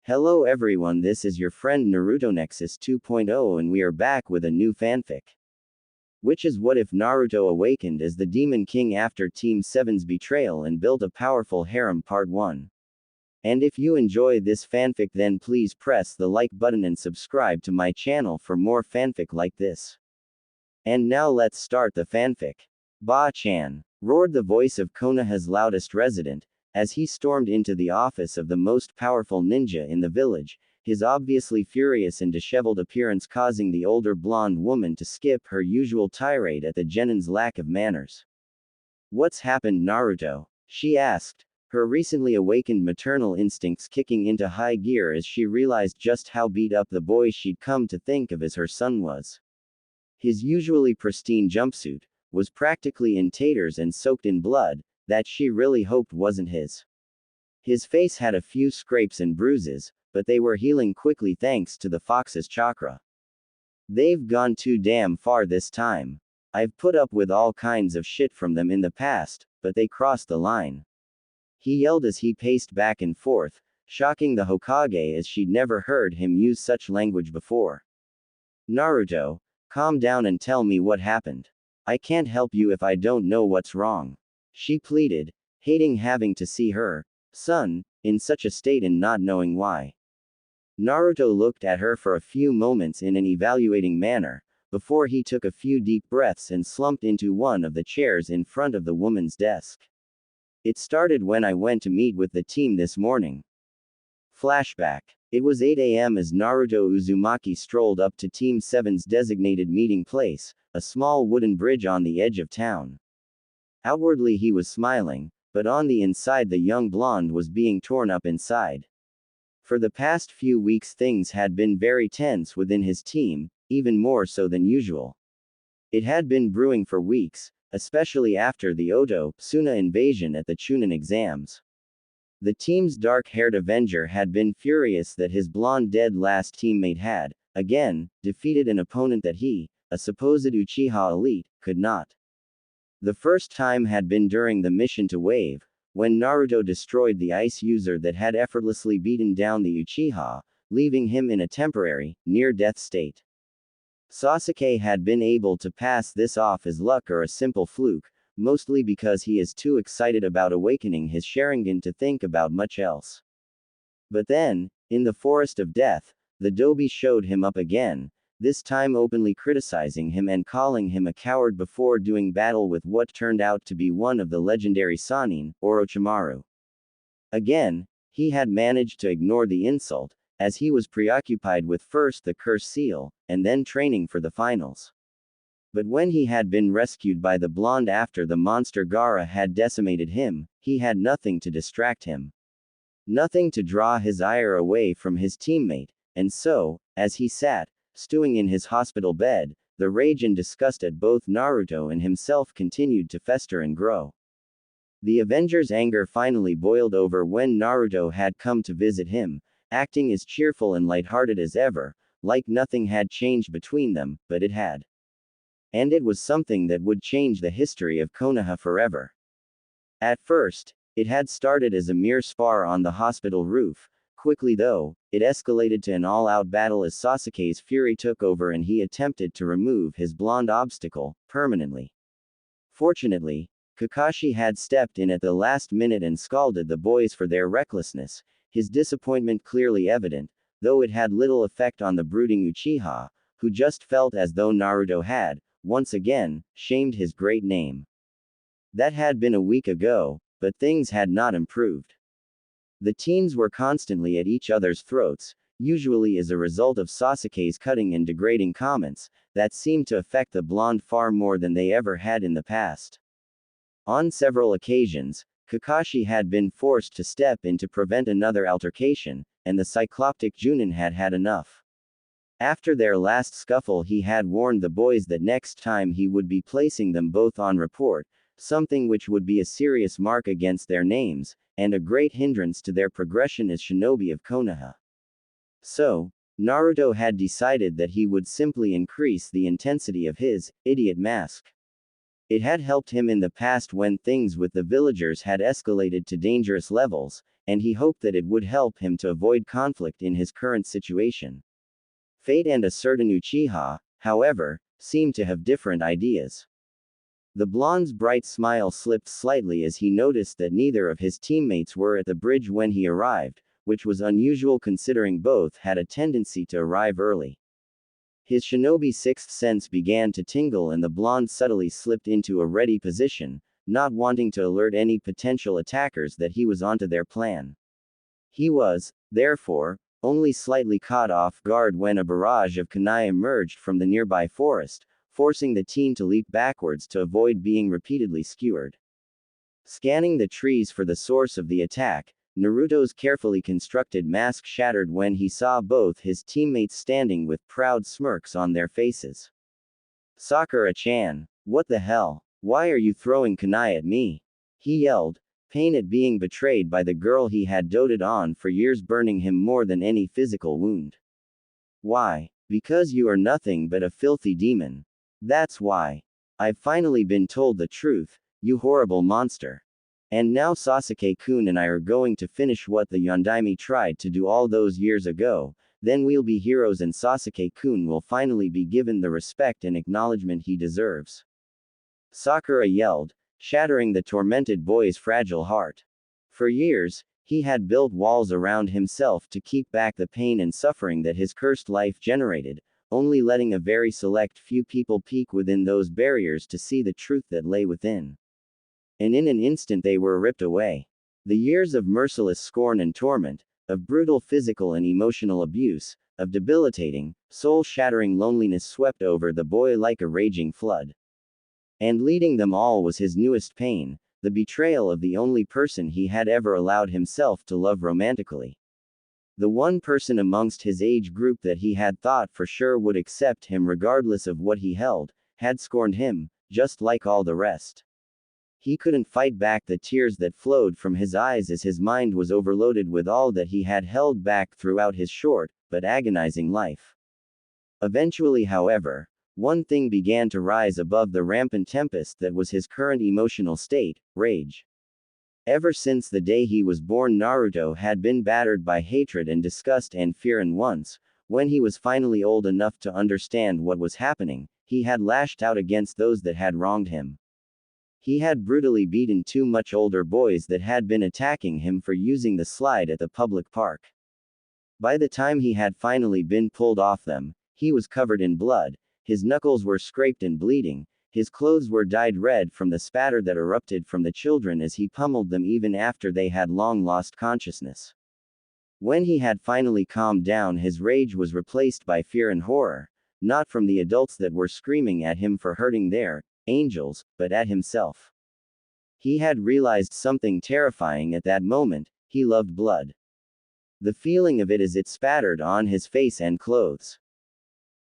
Hello everyone, this is your friend Naruto Nexus 2.0 and we are back with a new fanfic. Which is what if Naruto awakened as the Demon King after Team 7's betrayal and built a powerful harem part 1. And if you enjoy this fanfic then please press the like button and subscribe to my channel for more fanfic like this. And now let's start the fanfic. Ba-chan, roared the voice of Konoha's loudest resident, as he stormed into the office of the most powerful ninja in the village, his obviously furious and disheveled appearance causing the older blonde woman to skip her usual tirade at the genin's lack of manners. What's happened, Naruto? She asked, her recently awakened maternal instincts kicking into high gear as she realized just how beat up the boy she'd come to think of as her son was. His usually pristine jumpsuit was practically in taters and soaked in blood, that she really hoped wasn't his. His face had a few scrapes and bruises, but they were healing quickly thanks to the fox's chakra. They've gone too damn far this time. I've put up with all kinds of shit from them in the past, but they crossed the line. He yelled as he paced back and forth, shocking the Hokage as she'd never heard him use such language before. Naruto, calm down and tell me what happened. I can't help you if I don't know what's wrong. She pleaded, hating having to see her son in such a state and not knowing why. Naruto looked at her for a few moments in an evaluating manner, before he took a few deep breaths and slumped into one of the chairs in front of the woman's desk. It started when I went to meet with the team this morning. Flashback. It was 8 a.m. as Naruto Uzumaki strolled up to Team 7's designated meeting place, a small wooden bridge on the edge of town. Outwardly he was smiling, but on the inside the young blonde was being torn up inside. For the past few weeks things had been very tense within his team, even more so than usual. It had been brewing for weeks, especially after the Oto-Suna invasion at the Chunin exams. The team's dark-haired Avenger had been furious that his blonde dead last teammate had, again, defeated an opponent that he, a supposed Uchiha elite, could not. The first time had been during the mission to Wave, when Naruto destroyed the ice user that had effortlessly beaten down the Uchiha, leaving him in a temporary, near-death state. Sasuke had been able to pass this off as luck or a simple fluke, mostly because he is too excited about awakening his Sharingan to think about much else. But then, in the Forest of Death, the Dobi showed him up again, this time openly criticizing him and calling him a coward before doing battle with what turned out to be one of the legendary Sannin, Orochimaru. Again, he had managed to ignore the insult, as he was preoccupied with first the curse seal, and then training for the finals. But when he had been rescued by the blonde after the monster Gaara had decimated him, he had nothing to distract him. Nothing to draw his ire away from his teammate, and so, as he sat, stewing in his hospital bed, the rage and disgust at both Naruto and himself continued to fester and grow. The Avenger's anger finally boiled over when Naruto had come to visit him, acting as cheerful and lighthearted as ever, like nothing had changed between them, but it had. And it was something that would change the history of Konoha forever. At first, it had started as a mere spar on the hospital roof. Quickly though, it escalated to an all-out battle as Sasuke's fury took over and he attempted to remove his blonde obstacle, permanently. Fortunately, Kakashi had stepped in at the last minute and scalded the boys for their recklessness, his disappointment clearly evident, though it had little effect on the brooding Uchiha, who just felt as though Naruto had, once again, shamed his great name. That had been a week ago, but things had not improved. The teens were constantly at each other's throats, usually as a result of Sasuke's cutting and degrading comments, that seemed to affect the blonde far more than they ever had in the past. On several occasions, Kakashi had been forced to step in to prevent another altercation, and the Cycloptic Junin had had enough. After their last scuffle he had warned the boys that next time he would be placing them both on report, something which would be a serious mark against their names, and a great hindrance to their progression as shinobi of Konoha. So, Naruto had decided that he would simply increase the intensity of his idiot mask. It had helped him in the past when things with the villagers had escalated to dangerous levels, and he hoped that it would help him to avoid conflict in his current situation. Fate and a certain Uchiha, however, seemed to have different ideas. The blonde's bright smile slipped slightly as he noticed that neither of his teammates were at the bridge when he arrived, which was unusual considering both had a tendency to arrive early. His shinobi sixth sense began to tingle and the blonde subtly slipped into a ready position, not wanting to alert any potential attackers that he was onto their plan. He was, therefore, only slightly caught off guard when a barrage of kunai emerged from the nearby forest, forcing the team to leap backwards to avoid being repeatedly skewered. Scanning the trees for the source of the attack, Naruto's carefully constructed mask shattered when he saw both his teammates standing with proud smirks on their faces. "Sakura-chan, what the hell? Why are you throwing kunai at me?" he yelled, pain at being betrayed by the girl he had doted on for years burning him more than any physical wound. "Why? Because you are nothing but a filthy demon. That's why. I've finally been told the truth, you horrible monster. And now Sasuke-kun and I are going to finish what the Yondaime tried to do all those years ago, then we'll be heroes and Sasuke-kun will finally be given the respect and acknowledgement he deserves." Sakura yelled, shattering the tormented boy's fragile heart. For years, he had built walls around himself to keep back the pain and suffering that his cursed life generated, only letting a very select few people peek within those barriers to see the truth that lay within. And in an instant they were ripped away. The years of merciless scorn and torment, of brutal physical and emotional abuse, of debilitating, soul-shattering loneliness swept over the boy like a raging flood. And leading them all was his newest pain, the betrayal of the only person he had ever allowed himself to love romantically. The one person amongst his age group that he had thought for sure would accept him regardless of what he held, had scorned him, just like all the rest. He couldn't fight back the tears that flowed from his eyes as his mind was overloaded with all that he had held back throughout his short, but agonizing life. Eventually, however, one thing began to rise above the rampant tempest that was his current emotional state: rage. Ever since the day he was born, Naruto had been battered by hatred and disgust and fear, and once, when he was finally old enough to understand what was happening, he had lashed out against those that had wronged him. He had brutally beaten two much older boys that had been attacking him for using the slide at the public park. By the time he had finally been pulled off them, he was covered in blood, his knuckles were scraped and bleeding, his clothes were dyed red from the spatter that erupted from the children as he pummeled them even after they had long lost consciousness. When he had finally calmed down, his rage was replaced by fear and horror, not from the adults that were screaming at him for hurting their angels, but at himself. He had realized something terrifying at that moment: he loved blood. The feeling of it as it spattered on his face and clothes.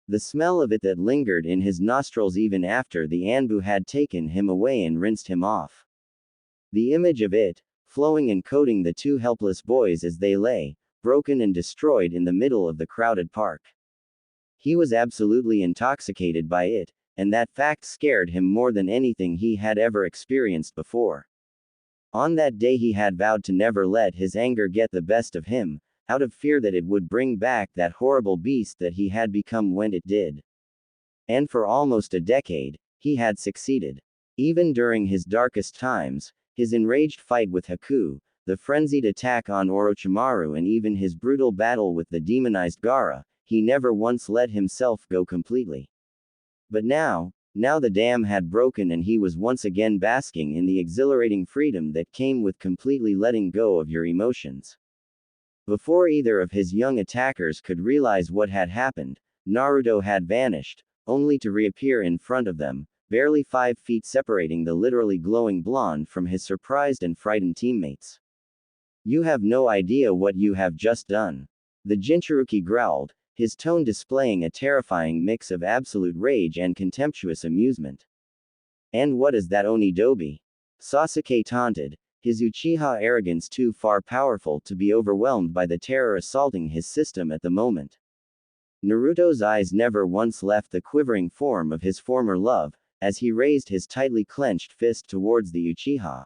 The smell of it that lingered in his nostrils even after the Anbu had taken him away and rinsed him off. The image of it, flowing and coating the two helpless boys as they lay, broken and destroyed in the middle of the crowded park. He was absolutely intoxicated by it, and that fact scared him more than anything he had ever experienced before. On that day he had vowed to never let his anger get the best of him, out of fear that it would bring back that horrible beast that he had become when it did. And for almost a decade, he had succeeded. Even during his darkest times, his enraged fight with Haku, the frenzied attack on Orochimaru, and even his brutal battle with the demonized Gaara, he never once let himself go completely. But now the dam had broken and he was once again basking in the exhilarating freedom that came with completely letting go of your emotions. Before either of his young attackers could realize what had happened, Naruto had vanished, only to reappear in front of them, barely 5 feet separating the literally glowing blonde from his surprised and frightened teammates. "You have no idea what you have just done," the Jinchuruki growled, his tone displaying a terrifying mix of absolute rage and contemptuous amusement. "And what is that Onidobi?" Sasuke taunted, his Uchiha arrogance too far powerful to be overwhelmed by the terror assaulting his system at the moment. Naruto's eyes never once left the quivering form of his former love, as he raised his tightly clenched fist towards the Uchiha.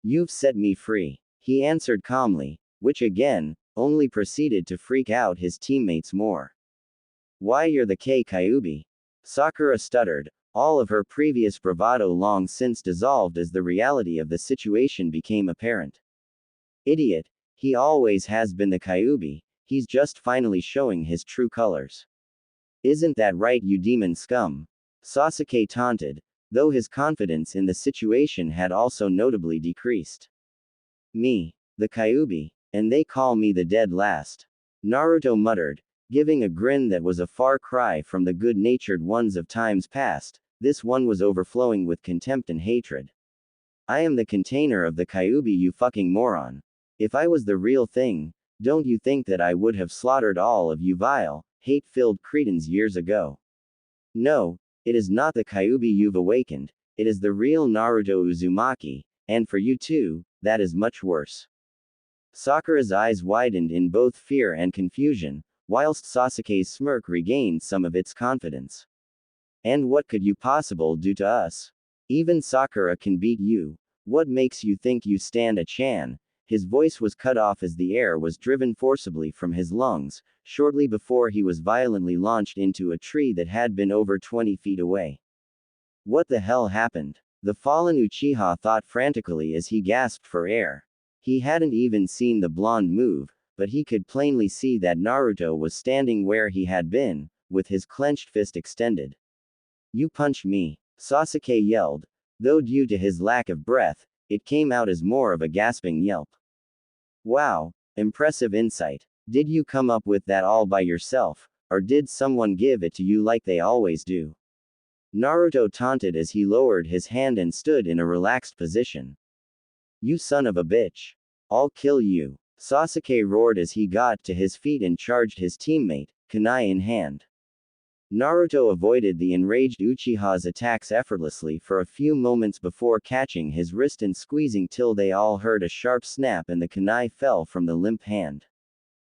"You've set me free," He answered calmly, which again, only proceeded to freak out his teammates more. Why, you're the Kyuubi. Sakura stuttered, all of her previous bravado long since dissolved as the reality of the situation became apparent. Idiot, he always has been the Kyuubi, he's just finally showing his true colors. Isn't that right, you demon scum? Sasuke taunted, though his confidence in the situation had also notably decreased. Me, the Kyuubi, and they call me the dead last. Naruto muttered, giving a grin that was a far cry from the good-natured ones of times past. This one was overflowing with contempt and hatred. I am the container of the Kyuubi, you fucking moron. If I was the real thing, don't you think that I would have slaughtered all of you vile, hate-filled cretins years ago? No, it is not the Kyuubi you've awakened, it is the real Naruto Uzumaki, and for you too, that is much worse. Sakura's eyes widened in both fear and confusion, whilst Sasuke's smirk regained some of its confidence. And what could you possibly do to us? Even Sakura can beat you. What makes you think you stand a chance? His voice was cut off as the air was driven forcibly from his lungs, shortly before he was violently launched into a tree that had been over 20 feet away. What the hell happened? The fallen Uchiha thought frantically as he gasped for air. He hadn't even seen the blonde move, but he could plainly see that Naruto was standing where he had been, with his clenched fist extended. You punched me, Sasuke yelled, though due to his lack of breath, it came out as more of a gasping yelp. Wow, impressive insight. Did you come up with that all by yourself, or did someone give it to you like they always do? Naruto taunted as he lowered his hand and stood in a relaxed position. You son of a bitch. I'll kill you, Sasuke roared as he got to his feet and charged his teammate, kunai in hand. Naruto avoided the enraged Uchiha's attacks effortlessly for a few moments before catching his wrist and squeezing till they all heard a sharp snap and the kunai fell from the limp hand.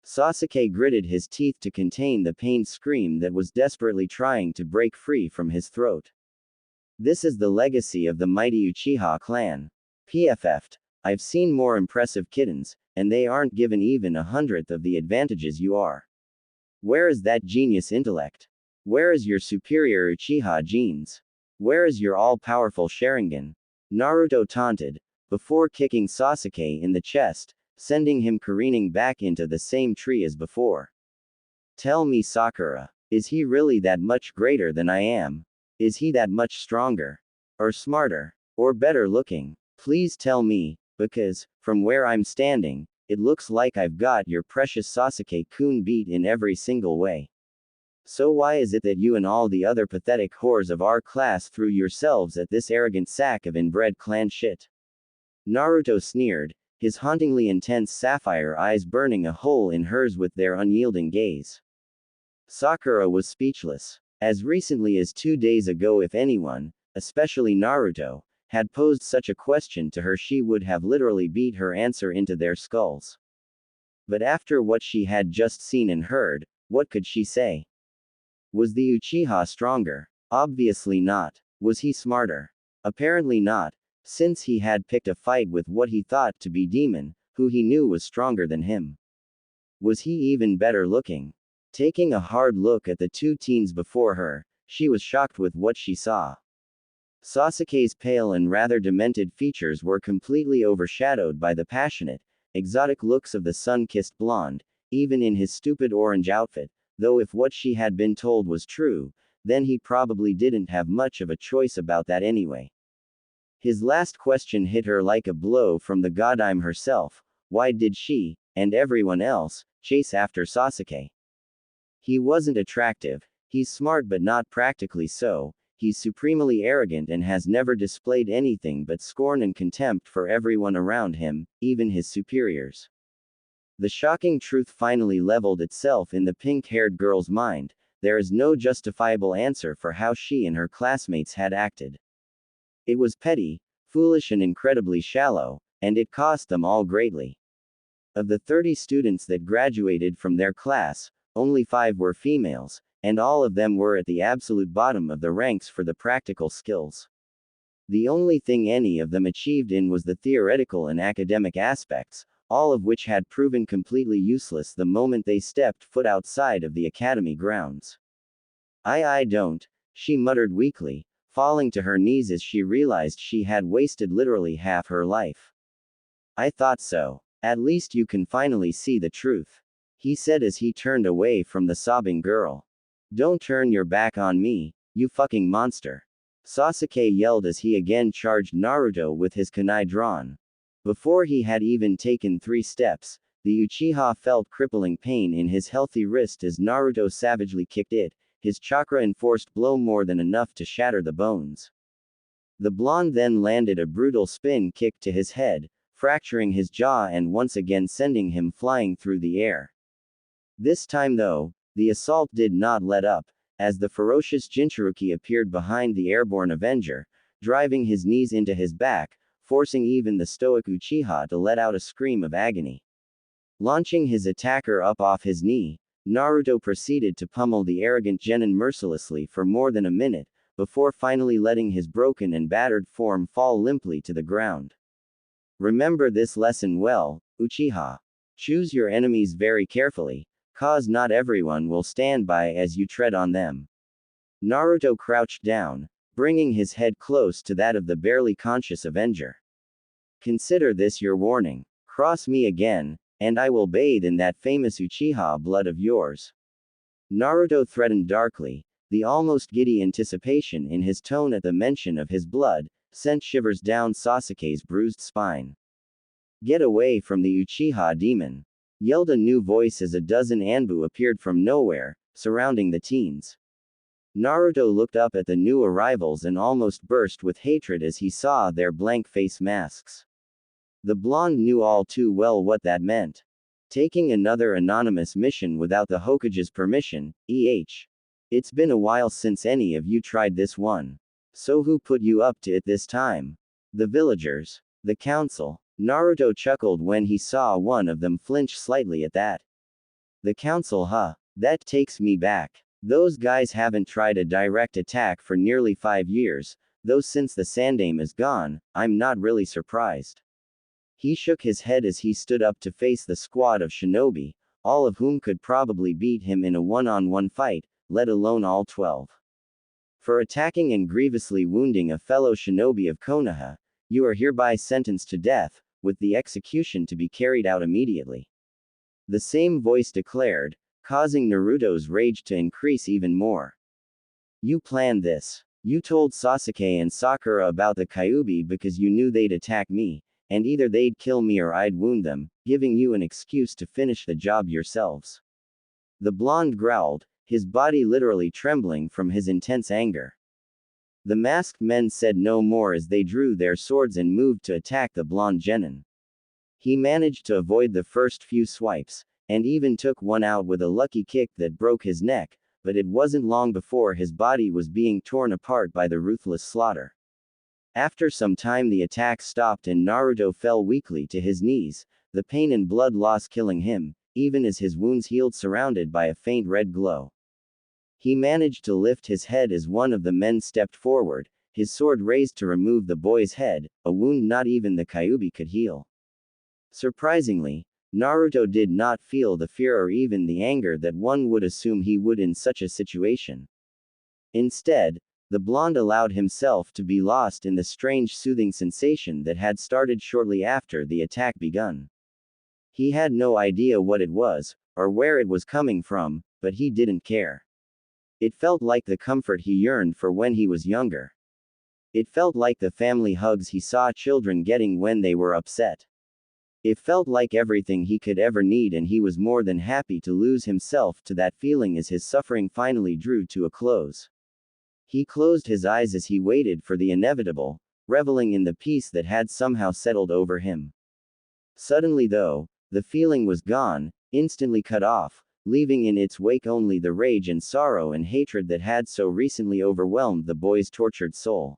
Sasuke gritted his teeth to contain the pained scream that was desperately trying to break free from his throat. This is the legacy of the mighty Uchiha clan. PFF'd. I've seen more impressive kittens, and they aren't given even 100th of the advantages you are. Where is that genius intellect? Where is your superior Uchiha genes? Where is your all-powerful Sharingan? Naruto taunted, before kicking Sasuke in the chest, sending him careening back into the same tree as before. Tell me, Sakura, is he really that much greater than I am? Is he that much stronger? Or smarter? Or better looking? Please tell me, because, from where I'm standing, it looks like I've got your precious Sasuke-kun beat in every single way. So why is it that you and all the other pathetic whores of our class threw yourselves at this arrogant sack of inbred clan shit? Naruto sneered, his hauntingly intense sapphire eyes burning a hole in hers with their unyielding gaze. Sakura was speechless. As recently as 2 days ago, if anyone, especially Naruto, had posed such a question to her, she would have literally beat her answer into their skulls. But after what she had just seen and heard, what could she say? Was the Uchiha stronger? Obviously not. Was he smarter? Apparently not, since he had picked a fight with what he thought to be demon, who he knew was stronger than him. Was he even better looking? Taking a hard look at the two teens before her, she was shocked with what she saw. Sasuke's pale and rather demented features were completely overshadowed by the passionate, exotic looks of the sun-kissed blonde, even in his stupid orange outfit, though if what she had been told was true, then he probably didn't have much of a choice about that anyway. His last question hit her like a blow from the goddamn herself. Why did she, and everyone else, chase after Sasuke? He wasn't attractive, he's smart but not practically so, he's supremely arrogant and has never displayed anything but scorn and contempt for everyone around him, even his superiors. The shocking truth finally leveled itself in the pink-haired girl's mind. There is no justifiable answer for how she and her classmates had acted. It was petty, foolish and incredibly shallow, and it cost them all greatly. Of the 30 students that graduated from their class, only 5 were females, and all of them were at the absolute bottom of the ranks for the practical skills. The only thing any of them achieved in was the theoretical and academic aspects, all of which had proven completely useless the moment they stepped foot outside of the academy grounds. I don't, she muttered weakly, falling to her knees as she realized she had wasted literally half her life. I thought so. At least you can finally see the truth, he said as he turned away from the sobbing girl. Don't turn your back on me, you fucking monster. Sasuke yelled as he again charged Naruto with his kunai drawn. Before he had even taken 3 steps, the Uchiha felt crippling pain in his healthy wrist as Naruto savagely kicked it, his chakra-enforced blow more than enough to shatter the bones. The blonde then landed a brutal spin kick to his head, fracturing his jaw and once again sending him flying through the air. This time though, the assault did not let up, as the ferocious Jinchuruki appeared behind the airborne Avenger, driving his knees into his back, forcing even the stoic Uchiha to let out a scream of agony. Launching his attacker up off his knee, Naruto proceeded to pummel the arrogant genin mercilessly for more than a minute, before finally letting his broken and battered form fall limply to the ground. Remember this lesson well, Uchiha. Choose your enemies very carefully, cause not everyone will stand by as you tread on them. Naruto crouched down, bringing his head close to that of the barely conscious Avenger. Consider this your warning. Cross me again, and I will bathe in that famous Uchiha blood of yours. Naruto threatened darkly, the almost giddy anticipation in his tone at the mention of his blood sent shivers down Sasuke's bruised spine. Get away from the Uchiha demon, yelled a new voice as a dozen Anbu appeared from nowhere, surrounding the teens. Naruto looked up at the new arrivals and almost burst with hatred as he saw their blank face masks. The blonde knew all too well what that meant. Taking another anonymous mission without the Hokage's permission, It's been a while since any of you tried this one. So who put you up to it this time? The villagers. The council. Naruto chuckled when he saw one of them flinch slightly at that. The council, huh? That takes me back. Those guys haven't tried a direct attack for nearly 5 years, though since the Sandaime is gone, I'm not really surprised. He shook his head as he stood up to face the squad of shinobi, all of whom could probably beat him in a one-on-one fight, let alone all 12. For attacking and grievously wounding a fellow shinobi of Konoha, you are hereby sentenced to death, with the execution to be carried out immediately. The same voice declared, causing Naruto's rage to increase even more. You planned this. You told Sasuke and Sakura about the Kyuubi because you knew they'd attack me, and either they'd kill me or I'd wound them, giving you an excuse to finish the job yourselves. The blonde growled, his body literally trembling from his intense anger. The masked men said no more as they drew their swords and moved to attack the blonde genin. He managed to avoid the first few swipes, and even took one out with a lucky kick that broke his neck, but it wasn't long before his body was being torn apart by the ruthless slaughter. After some time the attack stopped and Naruto fell weakly to his knees, the pain and blood loss killing him, even as his wounds healed surrounded by a faint red glow. He managed to lift his head as one of the men stepped forward, his sword raised to remove the boy's head, a wound not even the Kyuubi could heal. Surprisingly, Naruto did not feel the fear or even the anger that one would assume he would in such a situation. Instead, the blonde allowed himself to be lost in the strange soothing sensation that had started shortly after the attack begun. He had no idea what it was, or where it was coming from, but he didn't care. It felt like the comfort he yearned for when he was younger. It felt like the family hugs he saw children getting when they were upset. It felt like everything he could ever need, and he was more than happy to lose himself to that feeling as his suffering finally drew to a close. He closed his eyes as he waited for the inevitable, reveling in the peace that had somehow settled over him. Suddenly though, the feeling was gone, instantly cut off, leaving in its wake only the rage and sorrow and hatred that had so recently overwhelmed the boy's tortured soul.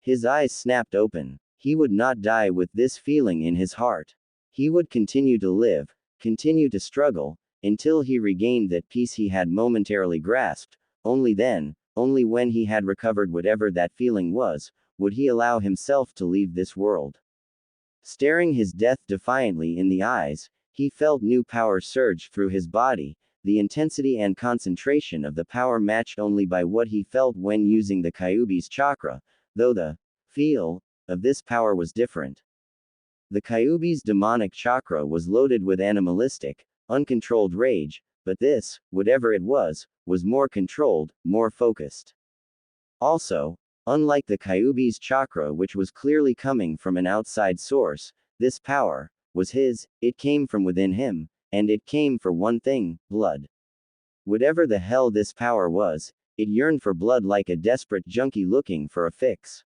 His eyes snapped open. He would not die with this feeling in his heart. He would continue to live, continue to struggle, until he regained that peace he had momentarily grasped. Only then, only when he had recovered whatever that feeling was, would he allow himself to leave this world? Staring his death defiantly in the eyes, he felt new power surge through his body, the intensity and concentration of the power matched only by what he felt when using the Kyuubi's chakra, though the feel of this power was different. The Kyuubi's demonic chakra was loaded with animalistic, uncontrolled rage, but this, whatever it was more controlled, more focused. Also, unlike the Kyuubi's chakra, which was clearly coming from an outside source, this power was his, it came from within him, and it came for one thing, blood. Whatever the hell this power was, it yearned for blood like a desperate junkie looking for a fix.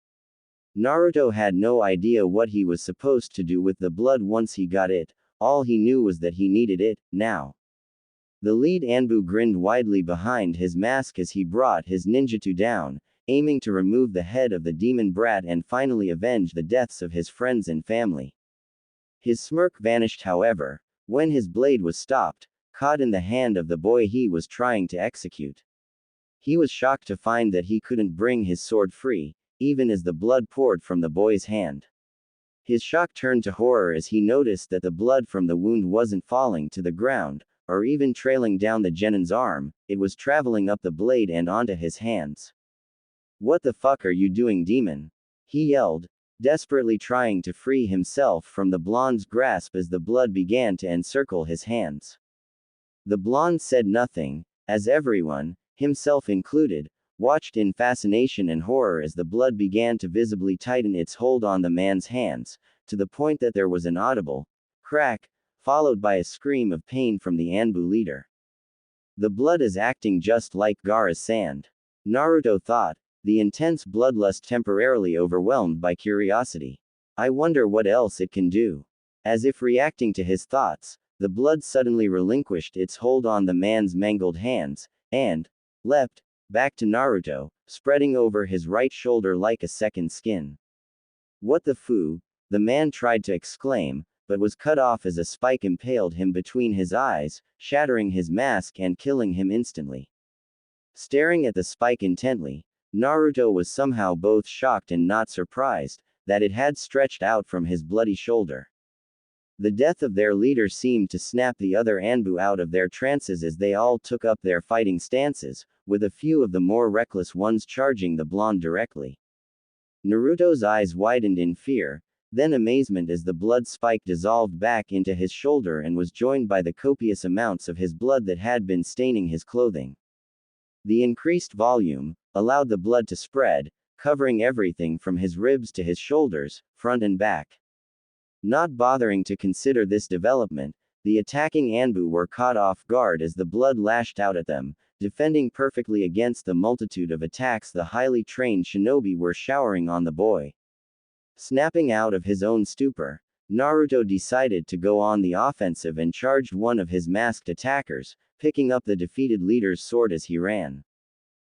Naruto had no idea what he was supposed to do with the blood once he got it, all he knew was that he needed it, now. The lead Anbu grinned widely behind his mask as he brought his ninjutsu down, aiming to remove the head of the demon brat and finally avenge the deaths of his friends and family. His smirk vanished however, when his blade was stopped, caught in the hand of the boy he was trying to execute. He was shocked to find that he couldn't bring his sword free, even as the blood poured from the boy's hand. His shock turned to horror as he noticed that the blood from the wound wasn't falling to the ground, or even trailing down the genin's arm, it was traveling up the blade and onto his hands. "What the fuck are you doing, demon?" he yelled, desperately trying to free himself from the blonde's grasp as the blood began to encircle his hands. The blonde said nothing, as everyone, himself included, watched in fascination and horror as the blood began to visibly tighten its hold on the man's hands, to the point that there was an audible crack, followed by a scream of pain from the Anbu leader. The blood is acting just like Gaara's sand, Naruto thought, the intense bloodlust temporarily overwhelmed by curiosity. I wonder what else it can do. As if reacting to his thoughts, the blood suddenly relinquished its hold on the man's mangled hands, and leapt back to Naruto, spreading over his right shoulder like a second skin. "What the foo?" the man tried to exclaim, but was cut off as a spike impaled him between his eyes, shattering his mask and killing him instantly. Staring at the spike intently, Naruto was somehow both shocked and not surprised that it had stretched out from his bloody shoulder. The death of their leader seemed to snap the other Anbu out of their trances as they all took up their fighting stances, with a few of the more reckless ones charging the blonde directly. Naruto's eyes widened in fear, then amazement as the blood spike dissolved back into his shoulder and was joined by the copious amounts of his blood that had been staining his clothing. The increased volume allowed the blood to spread, covering everything from his ribs to his shoulders, front and back. Not bothering to consider this development, the attacking Anbu were caught off guard as the blood lashed out at them, defending perfectly against the multitude of attacks the highly trained shinobi were showering on the boy. Snapping out of his own stupor, Naruto decided to go on the offensive and charged one of his masked attackers, picking up the defeated leader's sword as he ran.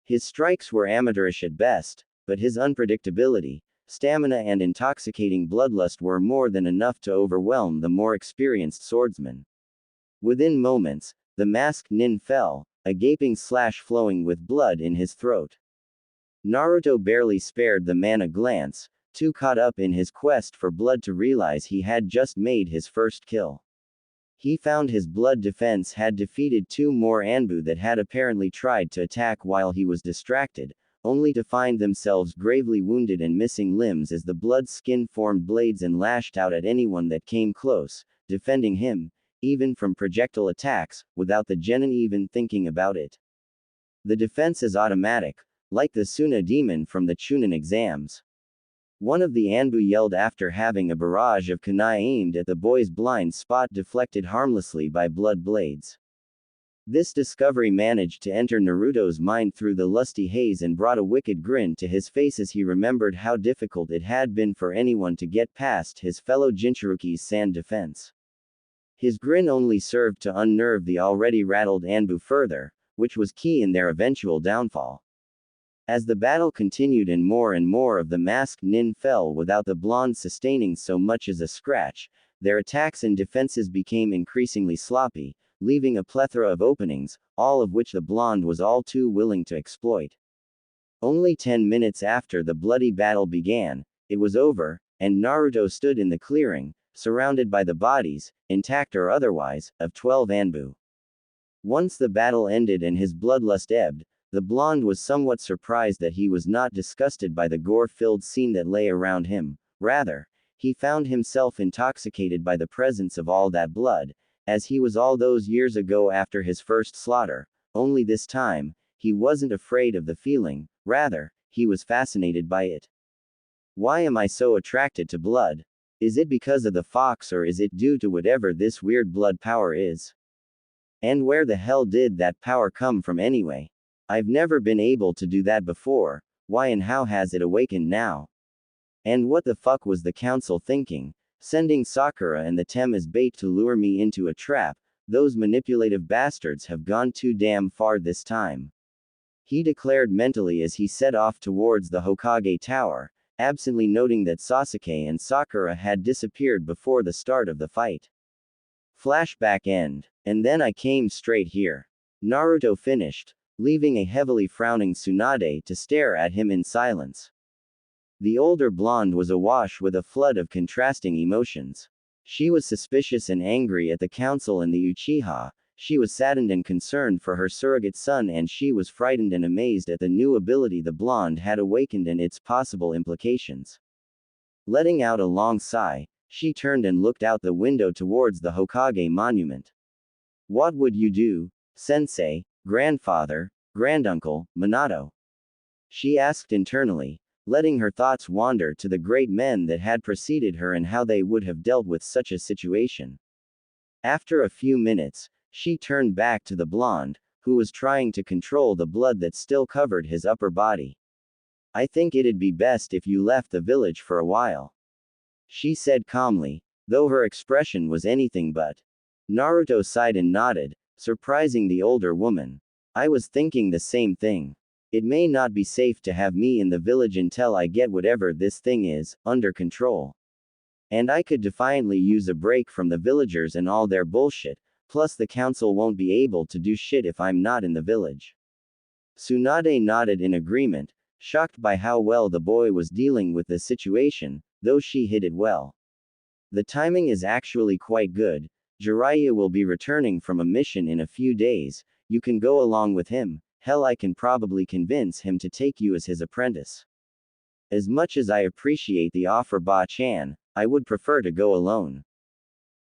His strikes were amateurish at best, but his unpredictability, stamina and intoxicating bloodlust were more than enough to overwhelm the more experienced swordsman. Within moments, the masked nin fell, a gaping slash flowing with blood in his throat. Naruto barely spared the man a glance, too caught up in his quest for blood to realize he had just made his first kill. He found his blood defense had defeated two more Anbu that had apparently tried to attack while he was distracted, only to find themselves gravely wounded and missing limbs as the blood skin formed blades and lashed out at anyone that came close, defending him, even from projectile attacks, without the genin even thinking about it. The defense is automatic, like the Suna demon from the Chunin exams. One of the Anbu yelled after having a barrage of kunai aimed at the boy's blind spot deflected harmlessly by blood blades. This discovery managed to enter Naruto's mind through the lusty haze and brought a wicked grin to his face as he remembered how difficult it had been for anyone to get past his fellow Jinchuruki's sand defense. His grin only served to unnerve the already rattled Anbu further, which was key in their eventual downfall. As the battle continued and more of the masked nin fell without the blonde sustaining so much as a scratch, their attacks and defenses became increasingly sloppy, leaving a plethora of openings, all of which the blonde was all too willing to exploit. Only 10 minutes after the bloody battle began, it was over, and Naruto stood in the clearing, surrounded by the bodies, intact or otherwise, of 12 Anbu. Once the battle ended and his bloodlust ebbed, the blonde was somewhat surprised that he was not disgusted by the gore-filled scene that lay around him. Rather, he found himself intoxicated by the presence of all that blood, as he was all those years ago after his first slaughter, only this time, he wasn't afraid of the feeling, rather, he was fascinated by it. Why am I so attracted to blood? Is it because of the fox or is it due to whatever this weird blood power is? And where the hell did that power come from anyway? I've never been able to do that before, why and how has it awakened now? And what the fuck was the council thinking, sending Sakura and the Tem as bait to lure me into a trap? Those manipulative bastards have gone too damn far this time. He declared mentally as he set off towards the Hokage Tower, absently noting that Sasuke and Sakura had disappeared before the start of the fight. Flashback end. And then I came straight here. Naruto finished, leaving a heavily frowning Tsunade to stare at him in silence. The older blonde was awash with a flood of contrasting emotions. She was suspicious and angry at the council and the Uchiha, she was saddened and concerned for her surrogate son, and she was frightened and amazed at the new ability the blonde had awakened and its possible implications. Letting out a long sigh, she turned and looked out the window towards the Hokage monument. What would you do, sensei, grandfather, granduncle, Minato? She asked internally, letting her thoughts wander to the great men that had preceded her and how they would have dealt with such a situation. After a few minutes, she turned back to the blonde, who was trying to control the blood that still covered his upper body. I think it'd be best if you left the village for a while, she said calmly, though her expression was anything but. Naruto sighed and nodded, surprising the older woman. I was thinking the same thing. It may not be safe to have me in the village until I get whatever this thing is, under control. And I could defiantly use a break from the villagers and all their bullshit, plus the council won't be able to do shit if I'm not in the village. Tsunade nodded in agreement, shocked by how well the boy was dealing with the situation, though she hid it well. The timing is actually quite good. Jiraiya will be returning from a mission in a few days, you can go along with him, hell I can probably convince him to take you as his apprentice. As much as I appreciate the offer Ba-chan, I would prefer to go alone.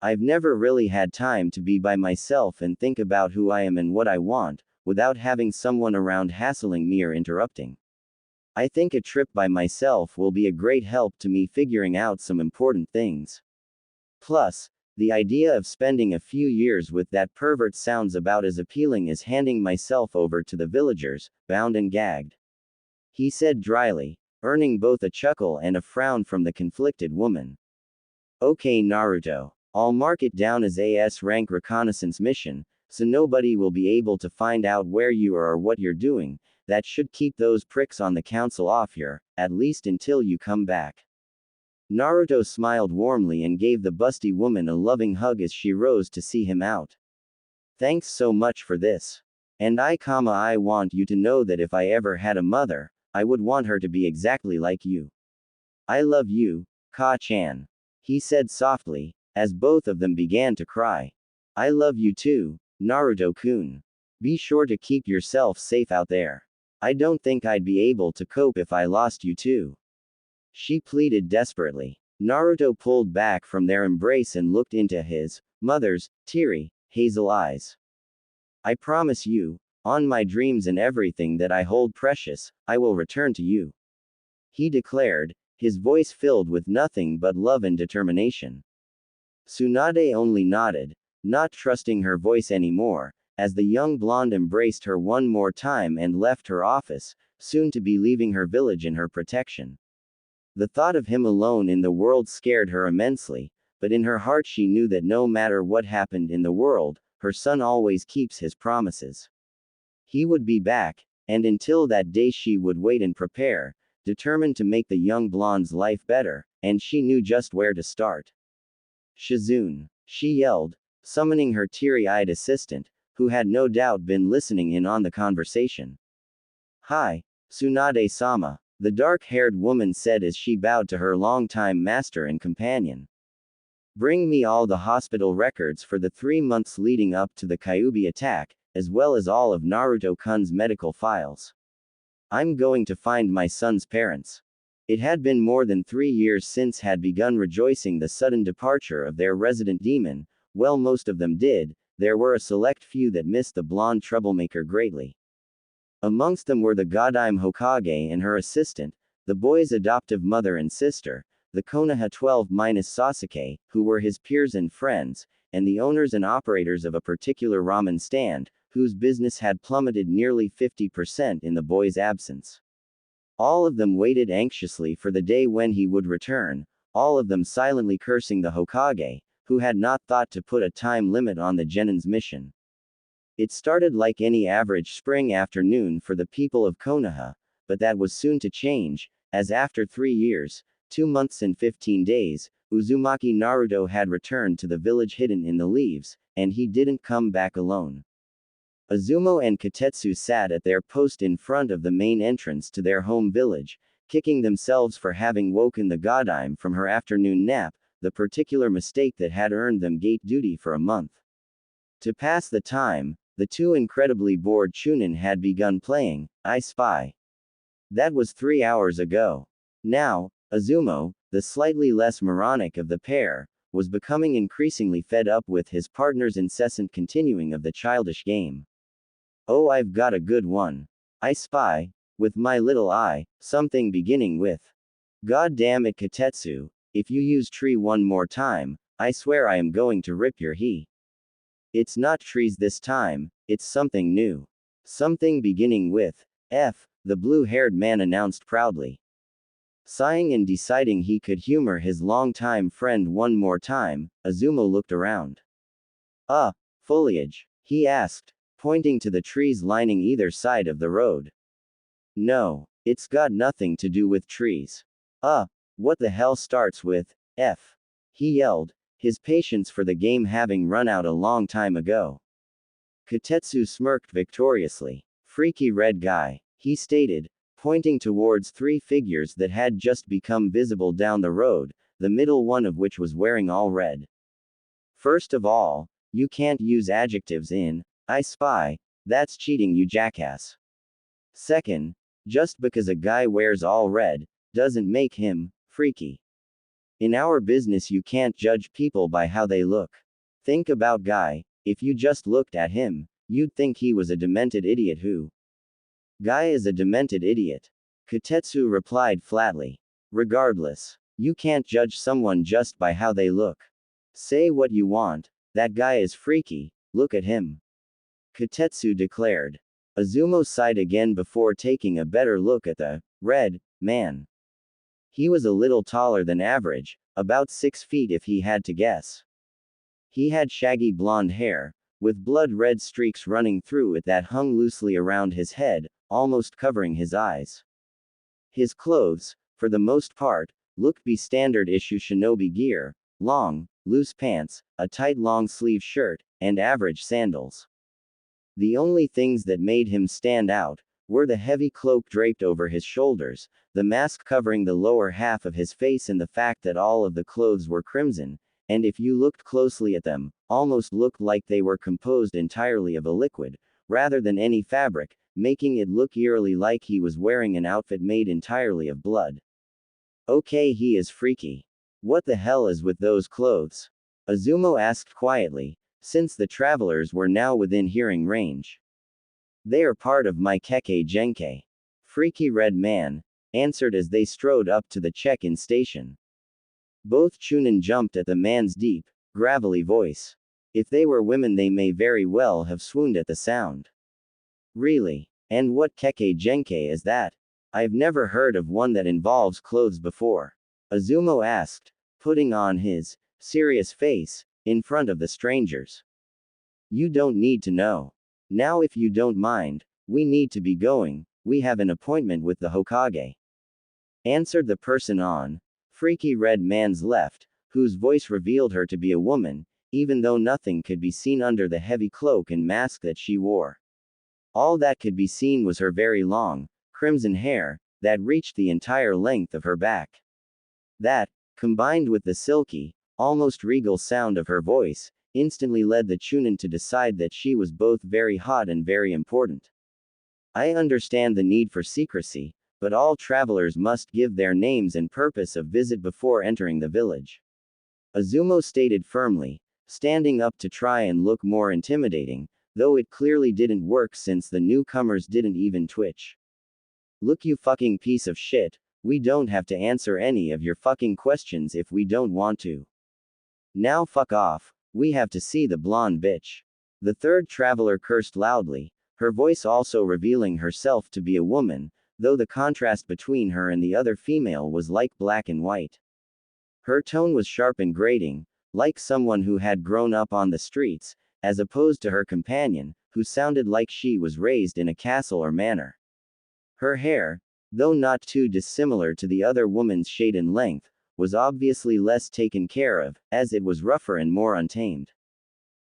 I've never really had time to be by myself and think about who I am and what I want, without having someone around hassling me or interrupting. I think a trip by myself will be a great help to me figuring out some important things. Plus, the idea of spending a few years with that pervert sounds about as appealing as handing myself over to the villagers, bound and gagged. He said dryly, earning both a chuckle and a frown from the conflicted woman. Okay Naruto, I'll mark it down as a S-rank reconnaissance mission, so nobody will be able to find out where you are or what you're doing. That should keep those pricks on the council off here, at least until you come back. Naruto smiled warmly and gave the busty woman a loving hug as she rose to see him out. Thanks so much for this. And I want you to know that if I ever had a mother, I would want her to be exactly like you. I love you, Ka-chan. He said softly, as both of them began to cry. I love you too, Naruto-kun. Be sure to keep yourself safe out there. I don't think I'd be able to cope if I lost you too. She pleaded desperately. Naruto pulled back from their embrace and looked into his mother's teary, hazel eyes. I promise you, on my dreams and everything that I hold precious, I will return to you. He declared, his voice filled with nothing but love and determination. Tsunade only nodded, not trusting her voice anymore, as the young blonde embraced her one more time and left her office, soon to be leaving her village in her protection. The thought of him alone in the world scared her immensely, but in her heart she knew that no matter what happened in the world, her son always keeps his promises. He would be back, and until that day she would wait and prepare, determined to make the young blonde's life better, and she knew just where to start. Shizune, she yelled, summoning her teary-eyed assistant, who had no doubt been listening in on the conversation. Hi, Tsunade-sama, the dark-haired woman said as she bowed to her longtime master and companion. Bring me all the hospital records for the 3 months leading up to the Kyuubi attack, as well as all of Naruto-kun's medical files. I'm going to find my son's parents. It had been more than 3 years since had begun rejoicing the sudden departure of their resident demon. Well, most of them did. There were a select few that missed the blonde troublemaker greatly. Amongst them were the Godime Hokage and her assistant, the boy's adoptive mother and sister, the Konoha 12-Sasuke, who were his peers and friends, and the owners and operators of a particular ramen stand, whose business had plummeted nearly 50% in the boy's absence. All of them waited anxiously for the day when he would return, all of them silently cursing the Hokage, who had not thought to put a time limit on the Genin's mission. It started like any average spring afternoon for the people of Konoha, but that was soon to change, as after 3 years, 2 months and 15 days, Uzumaki Naruto had returned to the village hidden in the leaves, and he didn't come back alone. Azumo and Kotetsu sat at their post in front of the main entrance to their home village, kicking themselves for having woken the Godime from her afternoon nap, the particular mistake that had earned them gate duty for a month. To pass the time, the two incredibly bored Chunin had begun playing I Spy. That was 3 hours ago. Now, Azumo, the slightly less moronic of the pair, was becoming increasingly fed up with his partner's incessant continuing of the childish game. Oh, I've got a good one. I spy, with my little eye, something beginning with. God damn it, Kotetsu, if you use tree one more time, I swear I am going to rip your he. It's not trees this time, it's something new. Something beginning with F, the blue-haired man announced proudly. Sighing and deciding he could humor his longtime friend one more time, Azumo looked around. Foliage? He asked, pointing to the trees lining either side of the road. No, it's got nothing to do with trees. What the hell starts with F? He yelled, his patience for the game having run out a long time ago. Kotetsu smirked victoriously. Freaky red guy, he stated, pointing towards 3 figures that had just become visible down the road, the middle one of which was wearing all red. First of all, you can't use adjectives in I spy, that's cheating, you jackass. Second, just because a guy wears all red, doesn't make him freaky. In our business you can't judge people by how they look. Think about Guy, if you just looked at him, you'd think he was a demented idiot who. Guy is a demented idiot. Kotetsu replied flatly. Regardless, you can't judge someone just by how they look. Say what you want, that guy is freaky, look at him. Kotetsu declared. Azumo sighed again before taking a better look at the red man. He was a little taller than average, about 6 feet if he had to guess. He had shaggy blonde hair, with blood-red streaks running through it that hung loosely around his head, almost covering his eyes. His clothes, for the most part, looked be standard-issue shinobi gear, long, loose pants, a tight long-sleeve shirt, and average sandals. The only things that made him stand out were the heavy cloak draped over his shoulders, the mask covering the lower half of his face, and the fact that all of the clothes were crimson, and if you looked closely at them, almost looked like they were composed entirely of a liquid, rather than any fabric, making it look eerily like he was wearing an outfit made entirely of blood. Okay, he is freaky. What the hell is with those clothes? Azumo asked quietly, since the travelers were now within hearing range. They are part of my Kekkei Genkai. Freaky red man answered as they strode up to the check-in station. Both Chunin jumped at the man's deep, gravelly voice. If they were women they may very well have swooned at the sound. Really? And what Kekkei Genkai is that? I've never heard of one that involves clothes before. Azumo asked, putting on his serious face in front of the strangers. You don't need to know. Now if you don't mind, we need to be going, we have an appointment with the Hokage. Answered the person on freaky red man's left, whose voice revealed her to be a woman, even though nothing could be seen under the heavy cloak and mask that she wore. All that could be seen was her very long, crimson hair, that reached the entire length of her back. That, combined with the silky, almost regal sound of her voice, instantly led the Chunin to decide that she was both very hot and very important. I understand the need for secrecy, but all travelers must give their names and purpose of visit before entering the village. Azumo stated firmly, standing up to try and look more intimidating, though it clearly didn't work since the newcomers didn't even twitch. Look, you fucking piece of shit, we don't have to answer any of your fucking questions if we don't want to. Now fuck off, we have to see the blonde bitch. The third traveler cursed loudly, her voice also revealing herself to be a woman, though the contrast between her and the other female was like black and white. Her tone was sharp and grating, like someone who had grown up on the streets, as opposed to her companion, who sounded like she was raised in a castle or manor. Her hair, though not too dissimilar to the other woman's shade and length, was obviously less taken care of, as it was rougher and more untamed.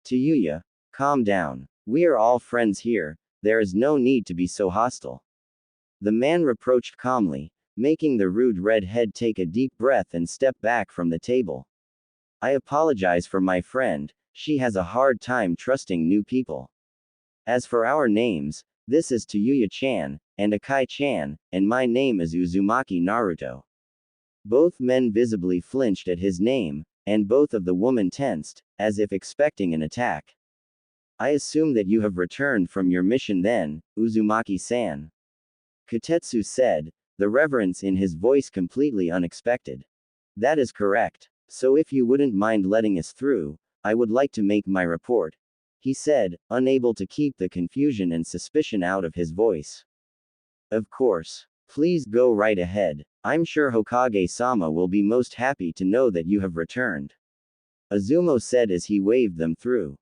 Tayuya, calm down. We are all friends here, there is no need to be so hostile. The man reproached calmly, making the rude redhead take a deep breath and step back from the table. I apologize for my friend, she has a hard time trusting new people. As for our names, this is Tayuya-chan, and Akai-chan, and my name is Uzumaki Naruto. Both men visibly flinched at his name, and both of the women tensed, as if expecting an attack. I assume that you have returned from your mission then, Uzumaki-san. Kotetsu said, the reverence in his voice completely unexpected. That is correct, so if you wouldn't mind letting us through, I would like to make my report, he said, unable to keep the confusion and suspicion out of his voice. Of course. Please go right ahead. I'm sure Hokage-sama will be most happy to know that you have returned. Azumo said as he waved them through.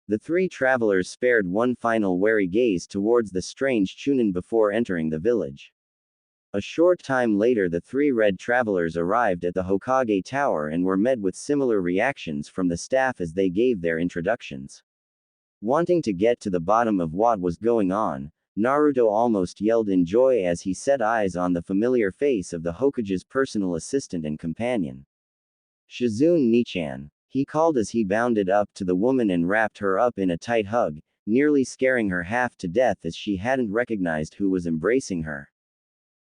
The three travelers spared one final wary gaze towards the strange Chunin before entering the village. A short time later, the three red travelers arrived at the Hokage Tower and were met with similar reactions from the staff as they gave their introductions. Wanting to get to the bottom of what was going on, Naruto almost yelled in joy as he set eyes on the familiar face of the Hokage's personal assistant and companion. Shizune Nichan, he called as he bounded up to the woman and wrapped her up in a tight hug, nearly scaring her half to death as she hadn't recognized who was embracing her.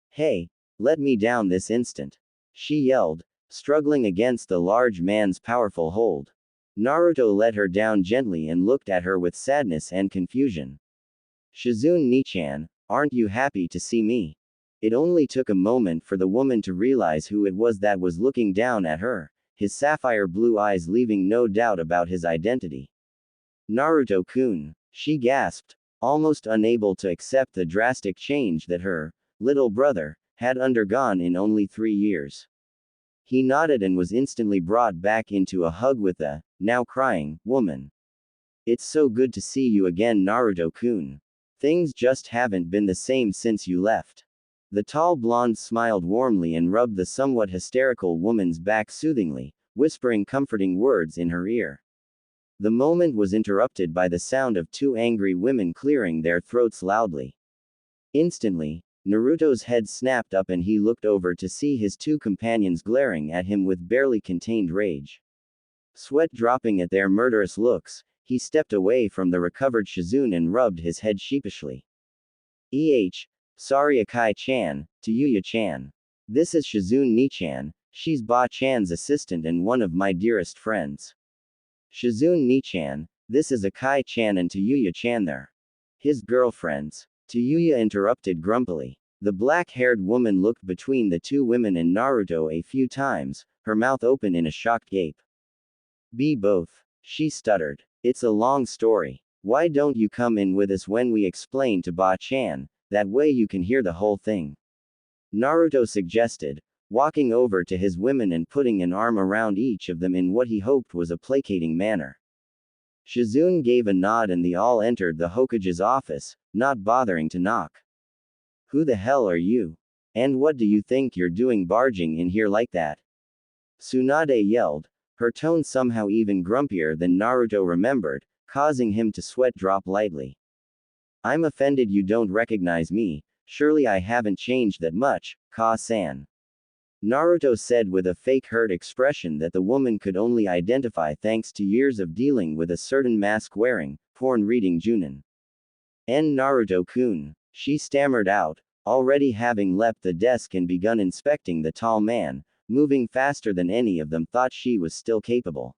Hey, let me down this instant, she yelled, struggling against the large man's powerful hold. Naruto let her down gently and looked at her with sadness and confusion. Shizune Nichan, aren't you happy to see me? It only took a moment for the woman to realize who it was that was looking down at her, his sapphire blue eyes leaving no doubt about his identity. Naruto-kun, she gasped, almost unable to accept the drastic change that her little brother had undergone in only 3 years. He nodded and was instantly brought back into a hug with the now crying woman. It's so good to see you again, Naruto-kun. Things just haven't been the same since you left. The tall blonde smiled warmly and rubbed the somewhat hysterical woman's back soothingly, whispering comforting words in her ear. The moment was interrupted by the sound of two angry women clearing their throats loudly. Instantly, Naruto's head snapped up and he looked over to see his two companions glaring at him with barely contained rage. Sweat dropping at their murderous looks, he stepped away from the recovered Shizune and rubbed his head sheepishly. Sorry Akai-chan, Tayuya-chan. This is Shizune Nichan, she's Ba-chan's assistant and one of my dearest friends. Shizune Nichan, this is Akai-chan and Tayuya-chan they're his girlfriends. Tayuya interrupted grumpily. The black-haired woman looked between the two women and Naruto a few times, her mouth open in a shocked gape. Be both, she stuttered. It's a long story. Why don't you come in with us when we explain to Ba-chan, that way you can hear the whole thing? Naruto suggested, walking over to his women and putting an arm around each of them in what he hoped was a placating manner. Shizune gave a nod and they all entered the Hokage's office, not bothering to knock. Who the hell are you? And what do you think you're doing barging in here like that? Tsunade yelled, her tone somehow even grumpier than Naruto remembered, causing him to sweat drop lightly. I'm offended you don't recognize me, Surely I haven't changed that much, Ka-san. Naruto said with a fake hurt expression that the woman could only identify thanks to years of dealing with a certain mask-wearing, porn-reading Junin. Naruto-kun, she stammered out, already having leapt the desk and begun inspecting the tall man, moving faster than any of them thought she was still capable.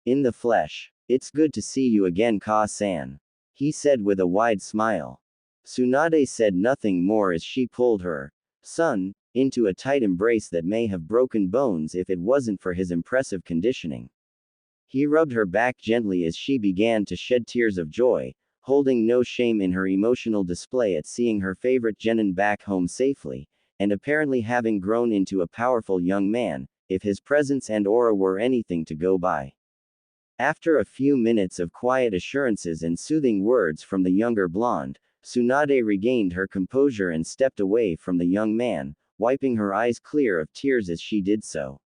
In the flesh. It's good to see you again, Ka-san. He said with a wide smile. Tsunade said nothing more as she pulled her son into a tight embrace that may have broken bones if it wasn't for his impressive conditioning. He rubbed her back gently as she began to shed tears of joy, holding no shame in her emotional display at seeing her favorite genin back home safely, and apparently having grown into a powerful young man, if his presence and aura were anything to go by. After a few minutes of quiet assurances and soothing words from the younger blonde, Tsunade regained her composure and stepped away from the young man, wiping her eyes clear of tears as she did so.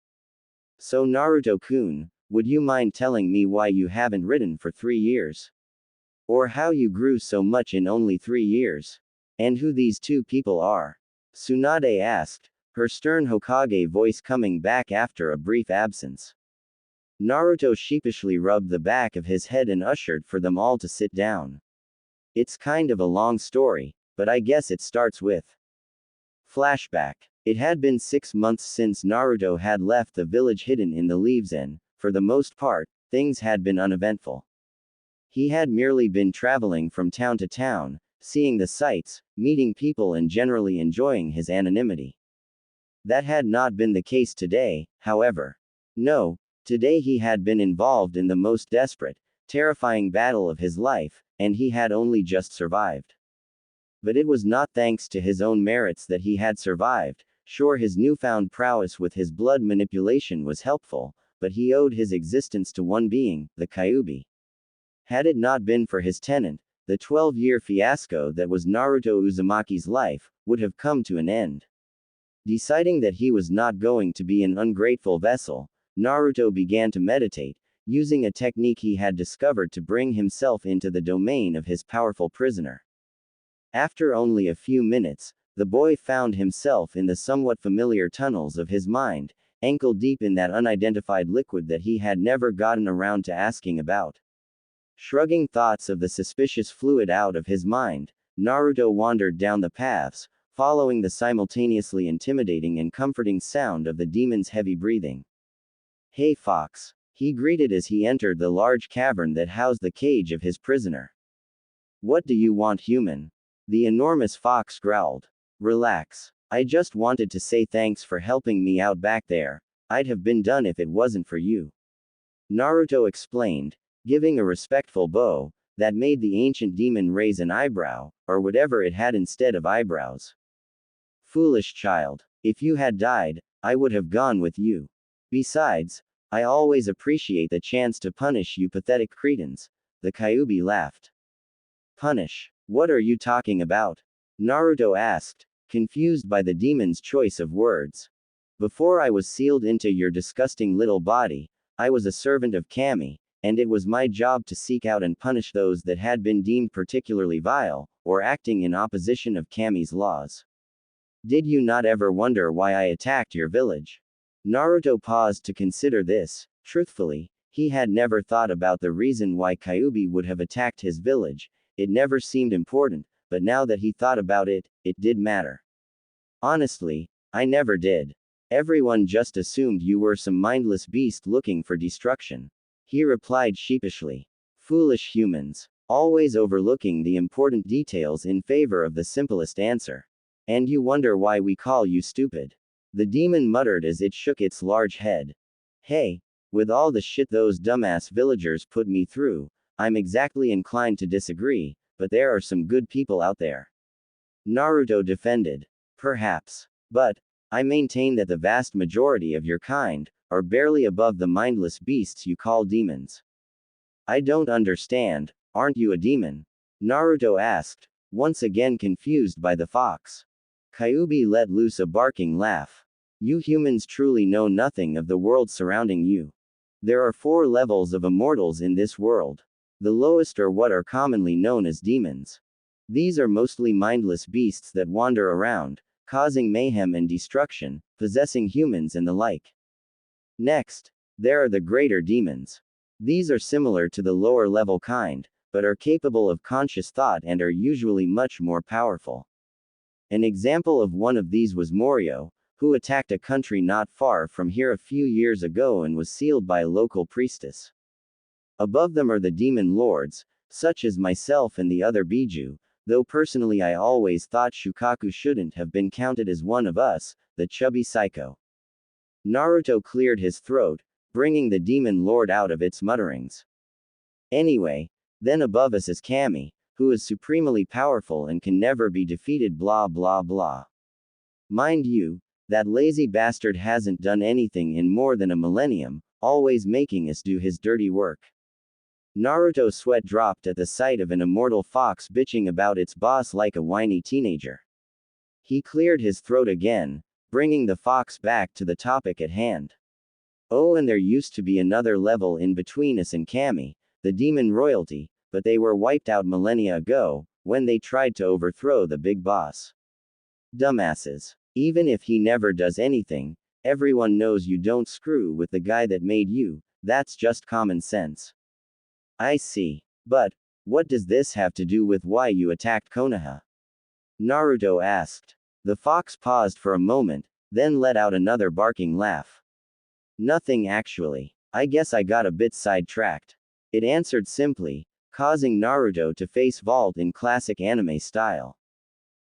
So Naruto-kun, would you mind telling me why you haven't written for 3 years? Or how you grew so much in only 3 years? And who these two people are? Tsunade asked, her stern Hokage voice coming back after a brief absence. Naruto sheepishly rubbed the back of his head and ushered for them all to sit down. It's kind of a long story, but I guess it starts with. Flashback. It had been 6 months since Naruto had left the village hidden in the leaves and, for the most part, things had been uneventful. He had merely been traveling from town to town, seeing the sights, meeting people and generally enjoying his anonymity. That had not been the case today, however. No, today he had been involved in the most desperate, terrifying battle of his life, and he had only just survived. But it was not thanks to his own merits that he had survived. Sure, his newfound prowess with his blood manipulation was helpful, but he owed his existence to one being, the Kyuubi. Had it not been for his tenant, the 12-year fiasco that was Naruto Uzumaki's life would have come to an end. Deciding that he was not going to be an ungrateful vessel, Naruto began to meditate, using a technique he had discovered to bring himself into the domain of his powerful prisoner. After only a few minutes, the boy found himself in the somewhat familiar tunnels of his mind, ankle-deep in that unidentified liquid that he had never gotten around to asking about. Shrugging thoughts of the suspicious fluid out of his mind, Naruto wandered down the paths, following the simultaneously intimidating and comforting sound of the demon's heavy breathing. "Hey Fox," he greeted as he entered the large cavern that housed the cage of his prisoner. "What do you want, human?" The enormous fox growled. "Relax. I just wanted to say thanks for helping me out back there. I'd have been done if it wasn't for you," Naruto explained, giving a respectful bow that made the ancient demon raise an eyebrow, or whatever it had instead of eyebrows. "Foolish child. If you had died, I would have gone with you. Besides, I always appreciate the chance to punish you pathetic cretins," the Kyuubi laughed. "Punish? What are you talking about?" Naruto asked, confused by the demon's choice of words. "Before I was sealed into your disgusting little body, I was a servant of Kami, and it was my job to seek out and punish those that had been deemed particularly vile, or acting in opposition of Kami's laws. Did you not ever wonder why I attacked your village?" Naruto paused to consider this. Truthfully, he had never thought about the reason why Kyuubi would have attacked his village. It never seemed important, but now that he thought about it, it did matter. "Honestly, I never did. Everyone just assumed you were some mindless beast looking for destruction," he replied sheepishly. "Foolish humans, always overlooking the important details in favor of the simplest answer. And you wonder why we call you stupid," the demon muttered as it shook its large head. "Hey, with all the shit those dumbass villagers put me through, I'm exactly inclined to disagree, but there are some good people out there," Naruto defended. "Perhaps. But I maintain that the vast majority of your kind are barely above the mindless beasts you call demons." "I don't understand, aren't you a demon?" Naruto asked, once again confused by the fox. Kyuubi let loose a barking laugh. "You humans truly know nothing of the world surrounding you. There are 4 levels of immortals in this world. The lowest are what are commonly known as demons. These are mostly mindless beasts that wander around, causing mayhem and destruction, possessing humans and the like. Next, there are the greater demons. These are similar to the lower level kind, but are capable of conscious thought and are usually much more powerful. An example of one of these was Morio, who attacked a country not far from here a few years ago and was sealed by a local priestess. Above them are the demon lords, such as myself and the other Biju, though personally I always thought Shukaku shouldn't have been counted as one of us, the chubby psycho. Naruto cleared his throat, bringing the demon lord out of its mutterings. Anyway, then above us is Kami, who is supremely powerful and can never be defeated blah blah blah. Mind you, that lazy bastard hasn't done anything in more than a millennium, always making us do his dirty work. Naruto's sweat dropped at the sight of an immortal fox bitching about its boss like a whiny teenager. He cleared his throat again, bringing the fox back to the topic at hand. Oh, and there used to be another level in between us and Kami, the demon royalty, but they were wiped out millennia ago, when they tried to overthrow the big boss. Dumbasses. Even if he never does anything, everyone knows you don't screw with the guy that made you, that's just common sense. I see. But, what does this have to do with why you attacked Konoha? Naruto asked. The fox paused for a moment, then let out another barking laugh. Nothing actually. I guess I got a bit sidetracked. It answered simply, causing Naruto to face vault in classic anime style.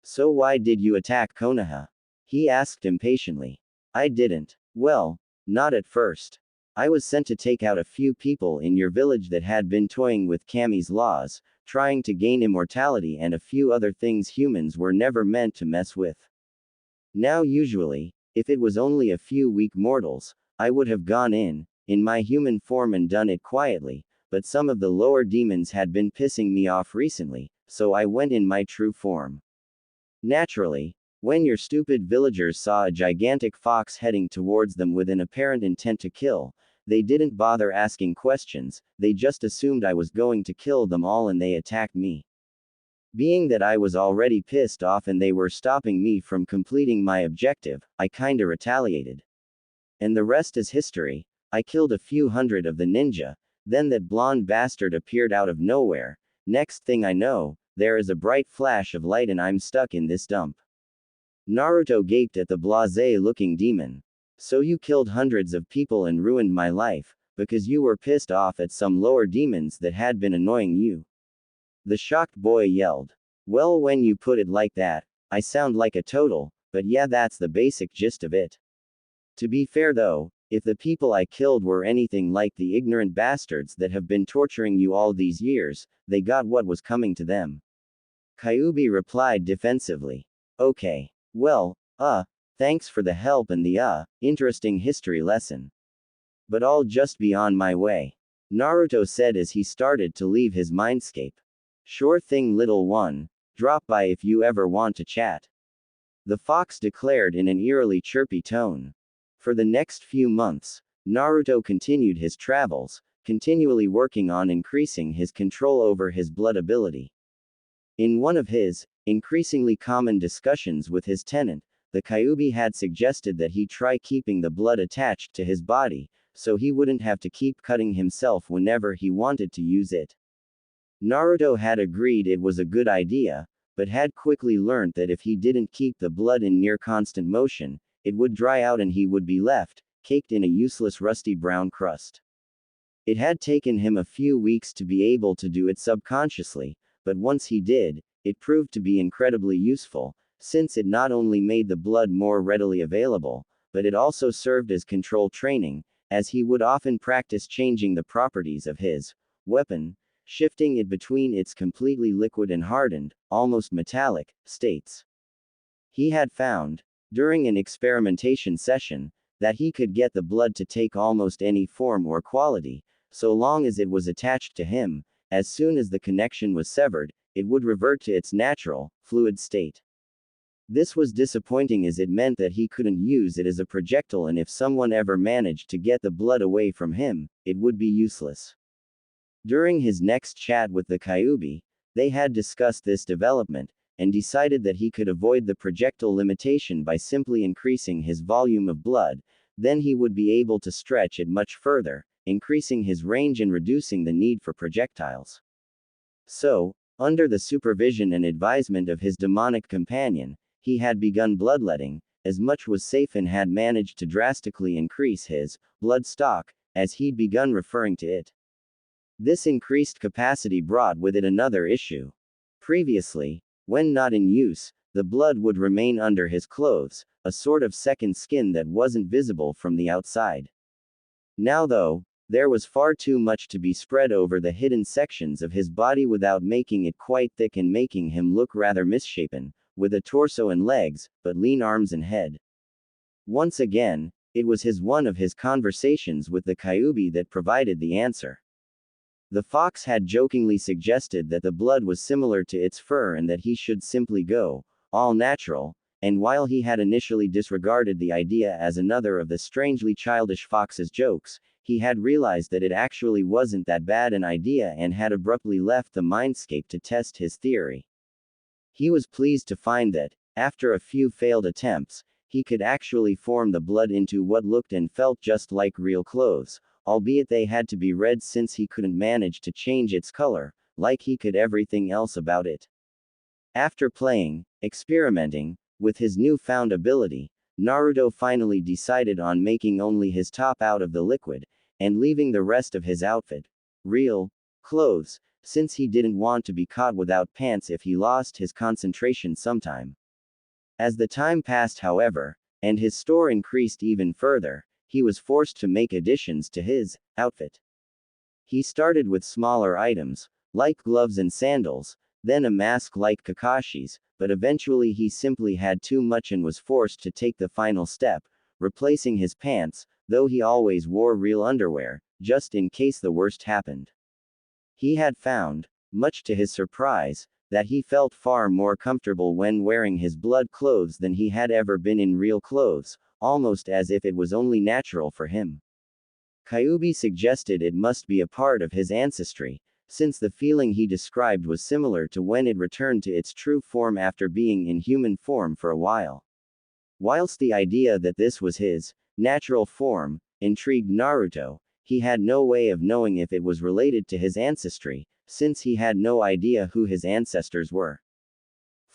So why did you attack Konoha? He asked impatiently. I didn't. Well, not at first. I was sent to take out a few people in your village that had been toying with Kami's laws, trying to gain immortality and a few other things humans were never meant to mess with. Now usually, if it was only a few weak mortals, I would have gone in my human form and done it quietly, but some of the lower demons had been pissing me off recently, so I went in my true form. Naturally, when your stupid villagers saw a gigantic fox heading towards them with an apparent intent to kill, they didn't bother asking questions, they just assumed I was going to kill them all and they attacked me. Being that I was already pissed off and they were stopping me from completing my objective, I kinda retaliated. And the rest is history. I killed a few hundred of the ninja, then that blonde bastard appeared out of nowhere. Next thing I know, there is a bright flash of light and I'm stuck in this dump. Naruto gaped at the blasé-looking demon. So you killed hundreds of people and ruined my life, because you were pissed off at some lower demons that had been annoying you. The shocked boy yelled. Well, when you put it like that, I sound like a total, but yeah, that's the basic gist of it. To be fair though, if the people I killed were anything like the ignorant bastards that have been torturing you all these years, they got what was coming to them. Kyuubi replied defensively. Okay. Well, thanks for the help and the, interesting history lesson. But I'll just be on my way. Naruto said as he started to leave his mindscape. Sure thing, little one. Drop by if you ever want to chat. The fox declared in an eerily chirpy tone. For the next few months, Naruto continued his travels, continually working on increasing his control over his blood ability. In one of his, increasingly common discussions with his tenant, the Kyuubi had suggested that he try keeping the blood attached to his body, so he wouldn't have to keep cutting himself whenever he wanted to use it. Naruto had agreed it was a good idea, but had quickly learned that if he didn't keep the blood in near constant motion, it would dry out and he would be left, caked in a useless rusty brown crust. It had taken him a few weeks to be able to do it subconsciously, but once he did, it proved to be incredibly useful, since it not only made the blood more readily available, but it also served as control training, as he would often practice changing the properties of his weapon, shifting it between its completely liquid and hardened, almost metallic, states. He had found, during an experimentation session, that he could get the blood to take almost any form or quality, so long as it was attached to him. As soon as the connection was severed, it would revert to its natural, fluid state. This was disappointing as it meant that he couldn't use it as a projectile, and if someone ever managed to get the blood away from him, it would be useless. During his next chat with the Kyuubi, They had discussed this development, and decided that he could avoid the projectile limitation by simply increasing his volume of blood, then he would be able to stretch it much further, increasing his range and reducing the need for projectiles. So, under the supervision and advisement of his demonic companion, he had begun bloodletting, as much was safe, and had managed to drastically increase his blood stock, as he'd begun referring to it. This increased capacity brought with it another issue. Previously, when not in use, the blood would remain under his clothes, a sort of second skin that wasn't visible from the outside. Now though, there was far too much to be spread over the hidden sections of his body without making it quite thick and making him look rather misshapen, with a torso and legs, but lean arms and head. Once again, it was one of his conversations with the Kyuubi that provided the answer. The fox had jokingly suggested that the blood was similar to its fur and that he should simply go all natural, and while he had initially disregarded the idea as another of the strangely childish fox's jokes, he had realized that it actually wasn't that bad an idea and had abruptly left the mindscape to test his theory. He was pleased to find that, after a few failed attempts, he could actually form the blood into what looked and felt just like real clothes, albeit they had to be red since he couldn't manage to change its color, like he could everything else about it. After experimenting, with his newfound ability, Naruto finally decided on making only his top out of the liquid, and leaving the rest of his outfit, real clothes, since he didn't want to be caught without pants if he lost his concentration sometime. As the time passed, however, and his store increased even further, he was forced to make additions to his outfit. He started with smaller items, like gloves and sandals, then a mask like Kakashi's, but eventually he simply had too much and was forced to take the final step, replacing his pants, though he always wore real underwear, just in case the worst happened. He had found, much to his surprise, that he felt far more comfortable when wearing his blood clothes than he had ever been in real clothes, almost as if it was only natural for him. Kyuubi suggested it must be a part of his ancestry, since the feeling he described was similar to when it returned to its true form after being in human form for a while. Whilst the idea that this was his natural form intrigued Naruto, he had no way of knowing if it was related to his ancestry, since he had no idea who his ancestors were.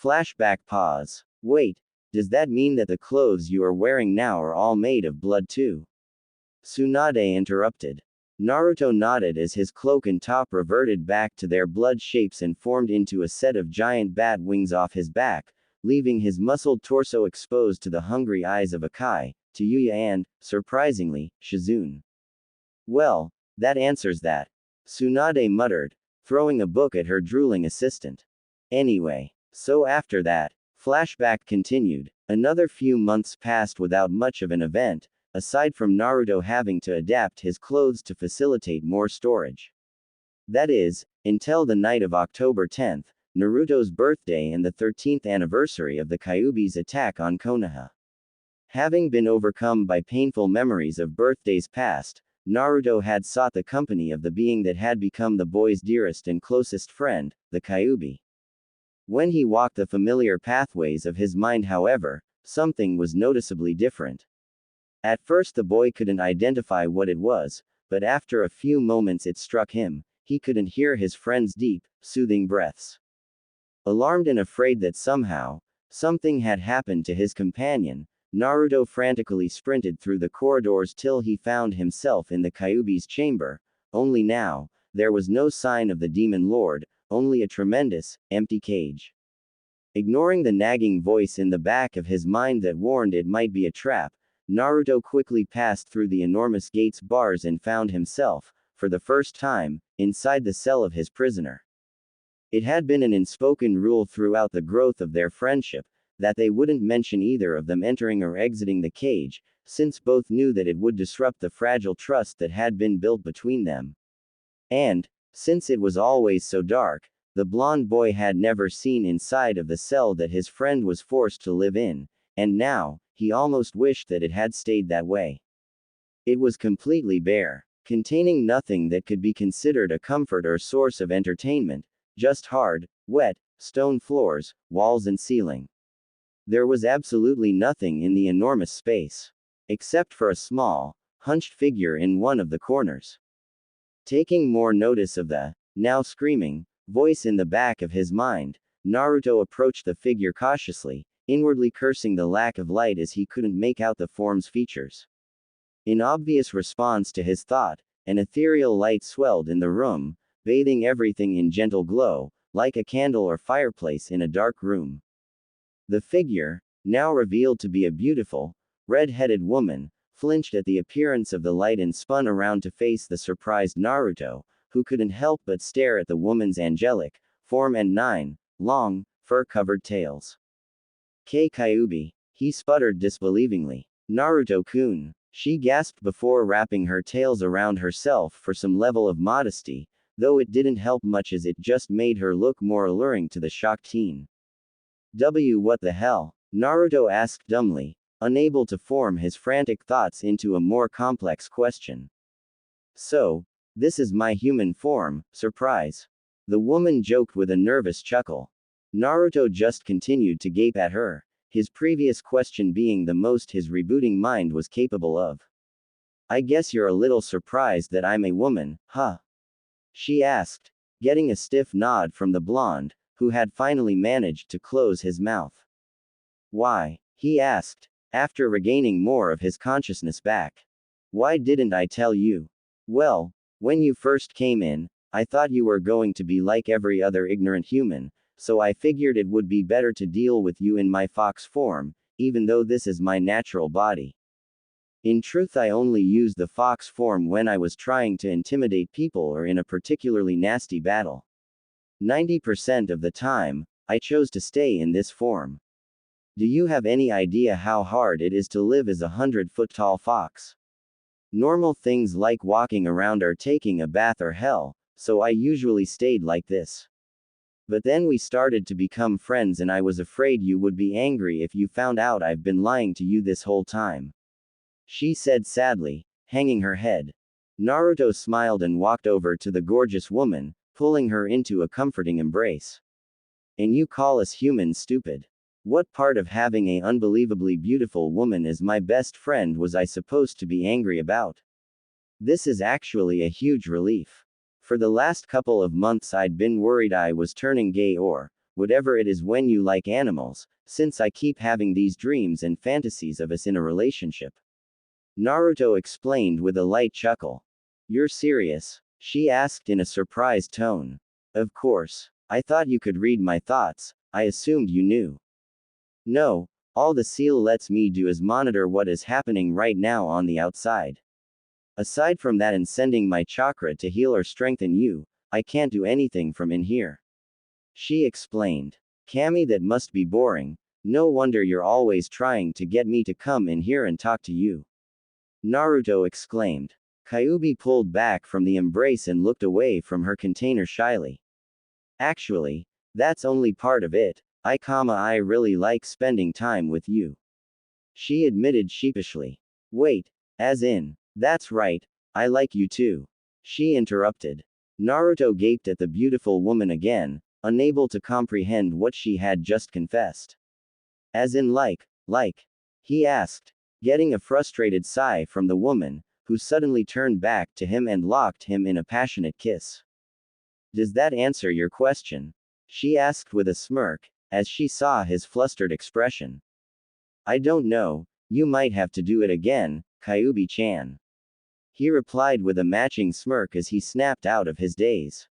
Flashback pause. Wait, does that mean that the clothes you are wearing now are all made of blood too? Tsunade interrupted. Naruto nodded as his cloak and top reverted back to their blood shapes and formed into a set of giant bat wings off his back, leaving his muscled torso exposed to the hungry eyes of Akai, Yuya and, surprisingly, Shizune. Well, that answers that. Tsunade muttered, throwing a book at her drooling assistant. Anyway, so after that, flashback continued. Another few months passed without much of an event, aside from Naruto having to adapt his clothes to facilitate more storage. That is, until the night of October 10th, Naruto's birthday and the 13th anniversary of the Kyuubi's attack on Konoha. Having been overcome by painful memories of birthdays past, Naruto had sought the company of the being that had become the boy's dearest and closest friend, the Kyuubi. When he walked the familiar pathways of his mind, however, something was noticeably different. At first the boy couldn't identify what it was, but after a few moments it struck him, he couldn't hear his friend's deep, soothing breaths. Alarmed and afraid that somehow, something had happened to his companion, Naruto frantically sprinted through the corridors till he found himself in the Kyuubi's chamber, only now, there was no sign of the demon lord, only a tremendous, empty cage. Ignoring the nagging voice in the back of his mind that warned it might be a trap, Naruto quickly passed through the enormous gate's bars and found himself, for the first time, inside the cell of his prisoner. It had been an unspoken rule throughout the growth of their friendship, that they wouldn't mention either of them entering or exiting the cage, since both knew that it would disrupt the fragile trust that had been built between them. And, since it was always so dark, the blonde boy had never seen inside of the cell that his friend was forced to live in, and now, he almost wished that it had stayed that way. It was completely bare, containing nothing that could be considered a comfort or source of entertainment, just hard, Wet, stone floors, walls and ceiling. There was absolutely nothing in the enormous space. Except for a small, hunched figure in one of the corners. Taking more notice of the, now screaming, voice in the back of his mind, Naruto approached the figure cautiously, inwardly cursing the lack of light as he couldn't make out the form's features. In obvious response to his thought, an ethereal light swelled in the room, bathing everything in gentle glow, like a candle or fireplace in a dark room. The figure, now revealed to be a beautiful, red-headed woman, flinched at the appearance of the light and spun around to face the surprised Naruto, who couldn't help but stare at the woman's angelic form and 9 long, fur-covered tails. Kyuubi, he sputtered disbelievingly. Naruto-kun, she gasped before wrapping her tails around herself for some level of modesty, though it didn't help much as it just made her look more alluring to the shocked teen. What the hell? Naruto asked dumbly, unable to form his frantic thoughts into a more complex question. So, this is my human form, surprise. The woman joked with a nervous chuckle. Naruto just continued to gape at her, his previous question being the most his rebooting mind was capable of. I guess you're a little surprised that I'm a woman, huh? She asked, getting a stiff nod from the blonde, who had finally managed to close his mouth. Why? He asked, after regaining more of his consciousness back. Why didn't I tell you? Well, when you first came in, I thought you were going to be like every other ignorant human, so I figured it would be better to deal with you in my fox form, even though this is my natural body. In truth, I only used the fox form when I was trying to intimidate people or in a particularly nasty battle. 90% of the time, I chose to stay in this form. Do you have any idea how hard it is to live as a 100-foot-tall fox? Normal things like walking around or taking a bath are hell, so I usually stayed like this. But then we started to become friends and I was afraid you would be angry if you found out I've been lying to you this whole time. She said sadly, hanging her head. Naruto smiled and walked over to the gorgeous woman, pulling her into a comforting embrace. And you call us humans stupid? What part of having an unbelievably beautiful woman as my best friend was I supposed to be angry about? This is actually a huge relief. For the last couple of months I'd been worried I was turning gay or whatever it is when you like animals, since I keep having these dreams and fantasies of us in a relationship. Naruto explained with a light chuckle. You're serious? She asked in a surprised tone. Of course. I thought you could read my thoughts, I assumed you knew. No, all the seal lets me do is monitor what is happening right now on the outside. Aside from that and sending my chakra to heal or strengthen you, I can't do anything from in here. She explained. Kami, that must be boring, no wonder you're always trying to get me to come in here and talk to you. Naruto exclaimed. Kyuubi pulled back from the embrace and looked away from her container shyly. Actually, that's only part of it, I really like spending time with you. She admitted sheepishly. Wait, as in, that's right, I like you too. She interrupted. Naruto gaped at the beautiful woman again, unable to comprehend what she had just confessed. As in like, he asked, getting a frustrated sigh from the woman, who suddenly turned back to him and locked him in a passionate kiss. Does that answer your question? She asked with a smirk, as she saw his flustered expression. I don't know, you might have to do it again, Kyuubi-chan. He replied with a matching smirk as he snapped out of his daze.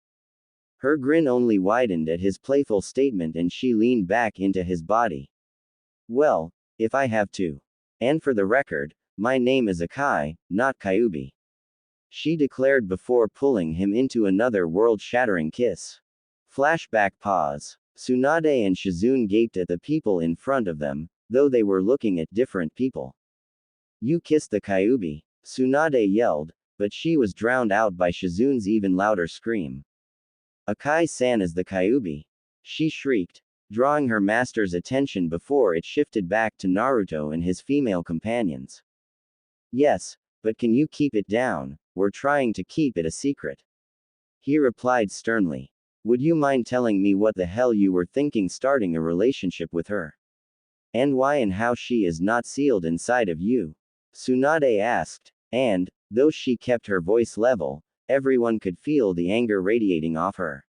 Her grin only widened at his playful statement and she leaned back into his body. Well, if I have to. And for the record, my name is Akai, not Kyuubi. She declared before pulling him into another world-shattering kiss. Flashback pause. Tsunade and Shizune gaped at the people in front of them, though they were looking at different people. You kissed the Kyuubi, Tsunade yelled, but she was drowned out by Shizune's even louder scream. Akai-san is the Kyuubi. She shrieked, drawing her master's attention before it shifted back to Naruto and his female companions. Yes, but can you keep it down? We're trying to keep it a secret. He replied sternly. Would you mind telling me what the hell you were thinking starting a relationship with her? And why and how she is not sealed inside of you? Tsunade asked, and, though she kept her voice level, everyone could feel the anger radiating off her.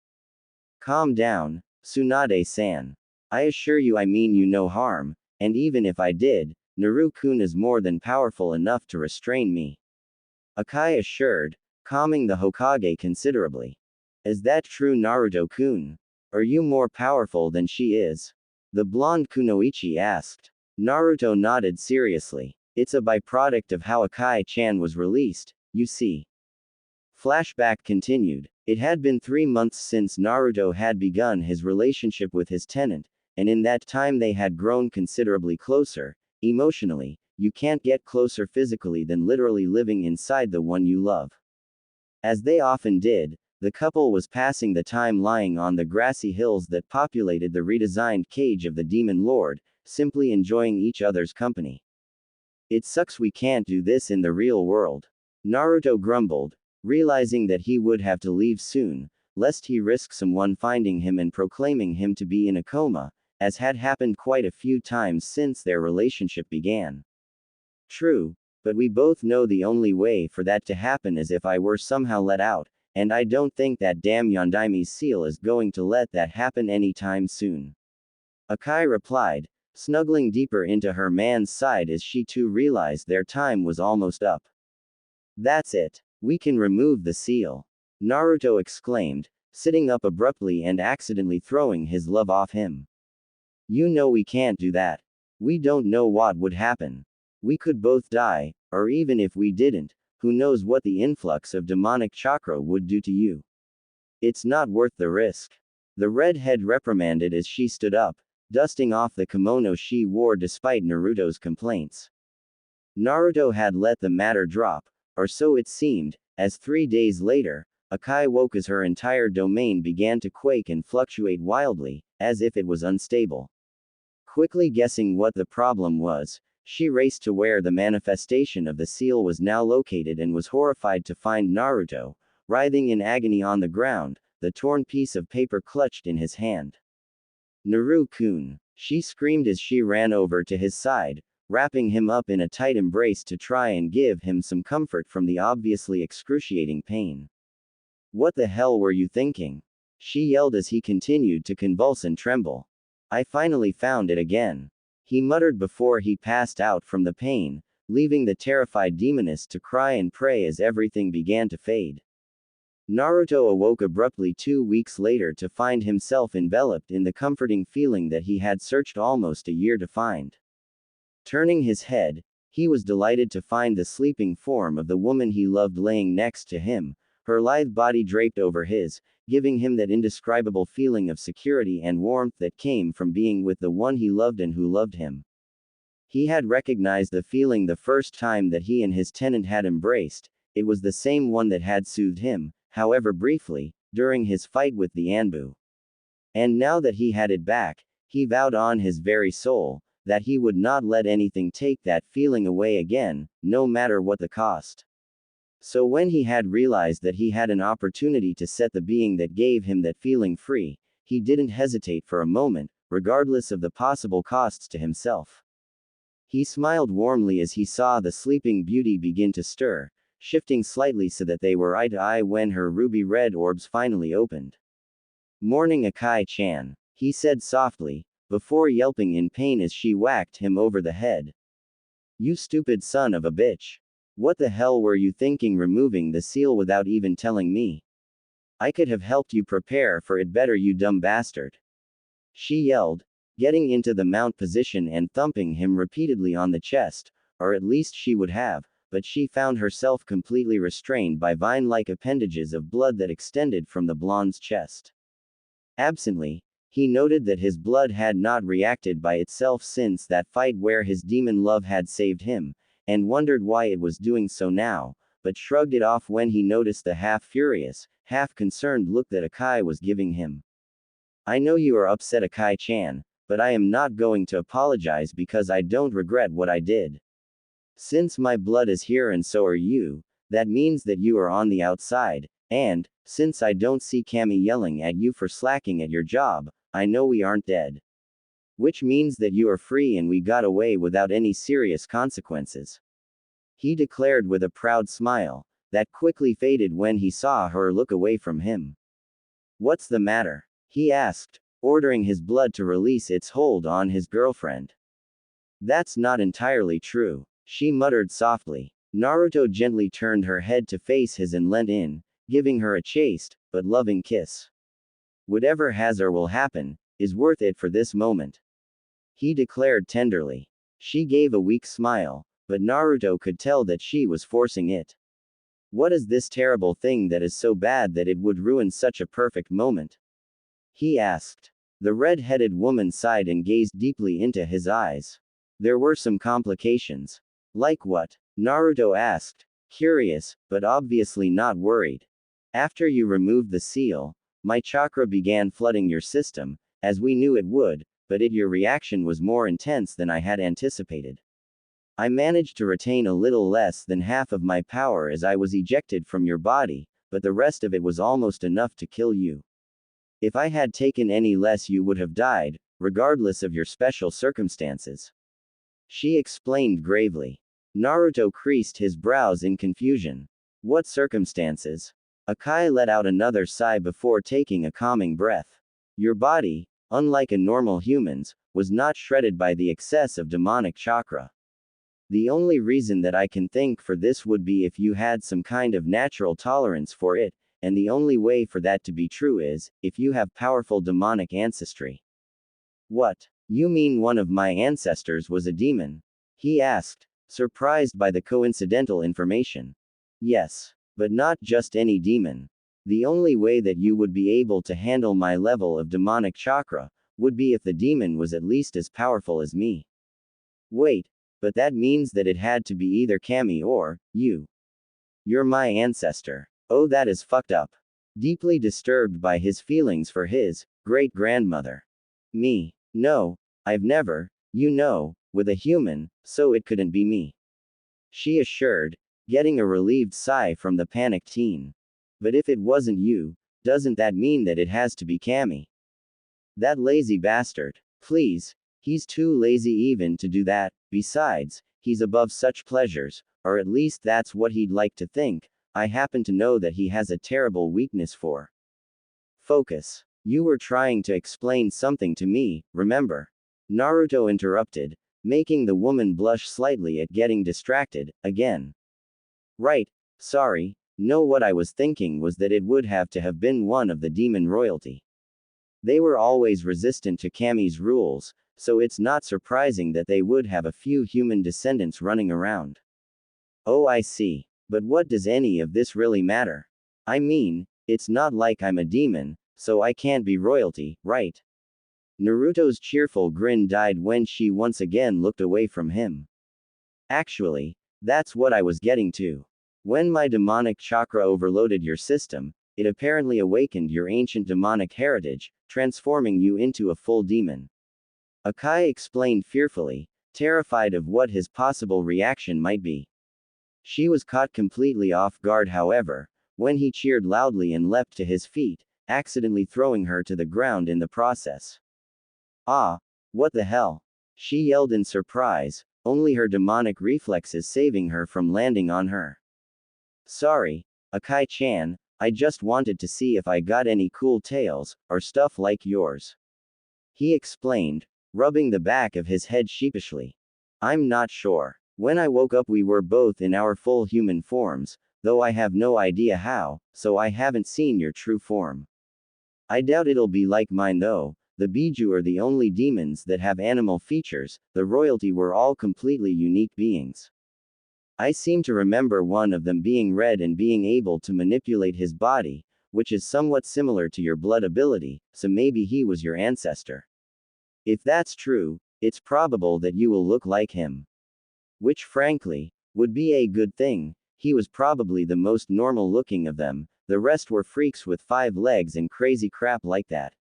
Calm down, Tsunade-san. I assure you I mean you no harm, and even if I did, Naru-kun is more than powerful enough to restrain me. Akai assured, calming the Hokage considerably. Is that true, Naruto-kun? Are you more powerful than she is? The blonde Kunoichi asked. Naruto nodded seriously. It's a byproduct of how Akai-chan was released, you see. Flashback continued. It had been 3 months since Naruto had begun his relationship with his tenant, and in that time they had grown considerably closer. Emotionally, you can't get closer physically than literally living inside the one you love. As they often did, the couple was passing the time lying on the grassy hills that populated the redesigned cage of the Demon Lord, simply enjoying each other's company. It sucks we can't do this in the real world. Naruto grumbled, realizing that he would have to leave soon, lest he risk someone finding him and proclaiming him to be in a coma, as had happened quite a few times since their relationship began. True, but we both know the only way for that to happen is if I were somehow let out, and I don't think that damn Yondaimi's seal is going to let that happen anytime soon. Akai replied, snuggling deeper into her man's side as she too realized their time was almost up. That's it. We can remove the seal. Naruto exclaimed, sitting up abruptly and accidentally throwing his love off him. You know we can't do that. We don't know what would happen. We could both die, or even if we didn't, who knows what the influx of demonic chakra would do to you. It's not worth the risk. The redhead reprimanded as she stood up, dusting off the kimono she wore despite Naruto's complaints. Naruto had let the matter drop, or so it seemed, as 3 days later, Akai woke as her entire domain began to quake and fluctuate wildly, as if it was unstable. Quickly guessing what the problem was, she raced to where the manifestation of the seal was now located and was horrified to find Naruto, writhing in agony on the ground, the torn piece of paper clutched in his hand. Naru-kun, she screamed as she ran over to his side, wrapping him up in a tight embrace to try and give him some comfort from the obviously excruciating pain. What the hell were you thinking? She yelled as he continued to convulse and tremble. I finally found it again. He muttered before he passed out from the pain, leaving the terrified demoness to cry and pray as everything began to fade. Naruto awoke abruptly 2 weeks later to find himself enveloped in the comforting feeling that he had searched almost a year to find. Turning his head, he was delighted to find the sleeping form of the woman he loved laying next to him, her lithe body draped over his, giving him that indescribable feeling of security and warmth that came from being with the one he loved and who loved him. He had recognized the feeling the first time that he and his tenant had embraced. It was the same one that had soothed him, however briefly, during his fight with the Anbu. And now that he had it back, he vowed on his very soul, that he would not let anything take that feeling away again, no matter what the cost. So when he had realized that he had an opportunity to set the being that gave him that feeling free, he didn't hesitate for a moment, regardless of the possible costs to himself. He smiled warmly as he saw the sleeping beauty begin to stir, shifting slightly so that they were eye to eye when her ruby-red orbs finally opened. Morning, Akai-chan, he said softly, before yelping in pain as she whacked him over the head. You stupid son of a bitch. What the hell were you thinking removing the seal without even telling me? I could have helped you prepare for it better, you dumb bastard. She yelled, getting into the mount position and thumping him repeatedly on the chest, or at least she would have, but she found herself completely restrained by vine-like appendages of blood that extended from the blonde's chest. Absently, he noted that his blood had not reacted by itself since that fight where his demon love had saved him, and wondered why it was doing so now, but shrugged it off when he noticed the half-furious, half-concerned look that Akai was giving him. I know you are upset, Akai-chan, but I am not going to apologize because I don't regret what I did. Since my blood is here and so are you, that means that you are on the outside, And, since I don't see Cammy yelling at you for slacking at your job, I know we aren't dead. Which means that you are free and we got away without any serious consequences. He declared with a proud smile, that quickly faded when he saw her look away from him. What's the matter? He asked, ordering his blood to release its hold on his girlfriend. That's not entirely true, she muttered softly. Naruto gently turned her head to face his and leant in, giving her a chaste, but loving kiss. Whatever has or will happen, is worth it for this moment. He declared tenderly. She gave a weak smile, but Naruto could tell that she was forcing it. What is this terrible thing that is so bad that it would ruin such a perfect moment? He asked. The red-headed woman sighed and gazed deeply into his eyes. There were some complications. Like what? Naruto asked, curious, but obviously not worried. After you removed the seal, my chakra began flooding your system, as we knew it would, but your reaction was more intense than I had anticipated. I managed to retain a little less than half of my power as I was ejected from your body, but the rest of it was almost enough to kill you. If I had taken any less, you would have died, regardless of your special circumstances. She explained gravely. Naruto creased his brows in confusion. What circumstances? Akai let out another sigh before taking a calming breath. Your body, unlike a normal human's, was not shredded by the excess of demonic chakra. The only reason that I can think for this would be if you had some kind of natural tolerance for it, and the only way for that to be true is, if you have powerful demonic ancestry. What? You mean one of my ancestors was a demon? He asked, surprised by the coincidental information. Yes, but not just any demon. The only way that you would be able to handle my level of demonic chakra, would be if the demon was at least as powerful as me. Wait, but that means that it had to be either Cammy or you. You're my ancestor. Oh, that is fucked up. Deeply disturbed by his feelings for his great-grandmother. Me. No, I've never, with a human, so it couldn't be me. She assured, getting a relieved sigh from the panicked teen. But if it wasn't you, doesn't that mean that it has to be Cammy? That lazy bastard. Please, he's too lazy even to do that, besides, he's above such pleasures, or at least that's what he'd like to think. I happen to know that he has a terrible weakness for. Focus. You were trying to explain something to me, remember? Naruto interrupted, making the woman blush slightly at getting distracted, again. Right, sorry, no, what I was thinking was that it would have to have been one of the demon royalty. They were always resistant to Cammy's rules, so it's not surprising that they would have a few human descendants running around. Oh, I see. But what does any of this really matter? I mean, it's not like I'm a demon, so I can't be royalty, right? Naruto's cheerful grin died when she once again looked away from him. Actually, that's what I was getting to. When my demonic chakra overloaded your system, it apparently awakened your ancient demonic heritage, transforming you into a full demon. Akai explained fearfully, terrified of what his possible reaction might be. She was caught completely off guard, however, when he cheered loudly and leapt to his feet, accidentally throwing her to the ground in the process. Ah, what the hell? She yelled in surprise, only her demonic reflexes saving her from landing on her. Sorry, Akai-chan, I just wanted to see if I got any cool tails, or stuff like yours. He explained, rubbing the back of his head sheepishly. I'm not sure. When I woke up we were both in our full human forms, though I have no idea how, so I haven't seen your true form. I doubt it'll be like mine though. The Biju are the only demons that have animal features, the royalty were all completely unique beings. I seem to remember one of them being red and being able to manipulate his body, which is somewhat similar to your blood ability, so maybe he was your ancestor. If that's true, it's probable that you will look like him. Which frankly, would be a good thing. He was probably the most normal looking of them, the rest were freaks with 5 legs and crazy crap like that.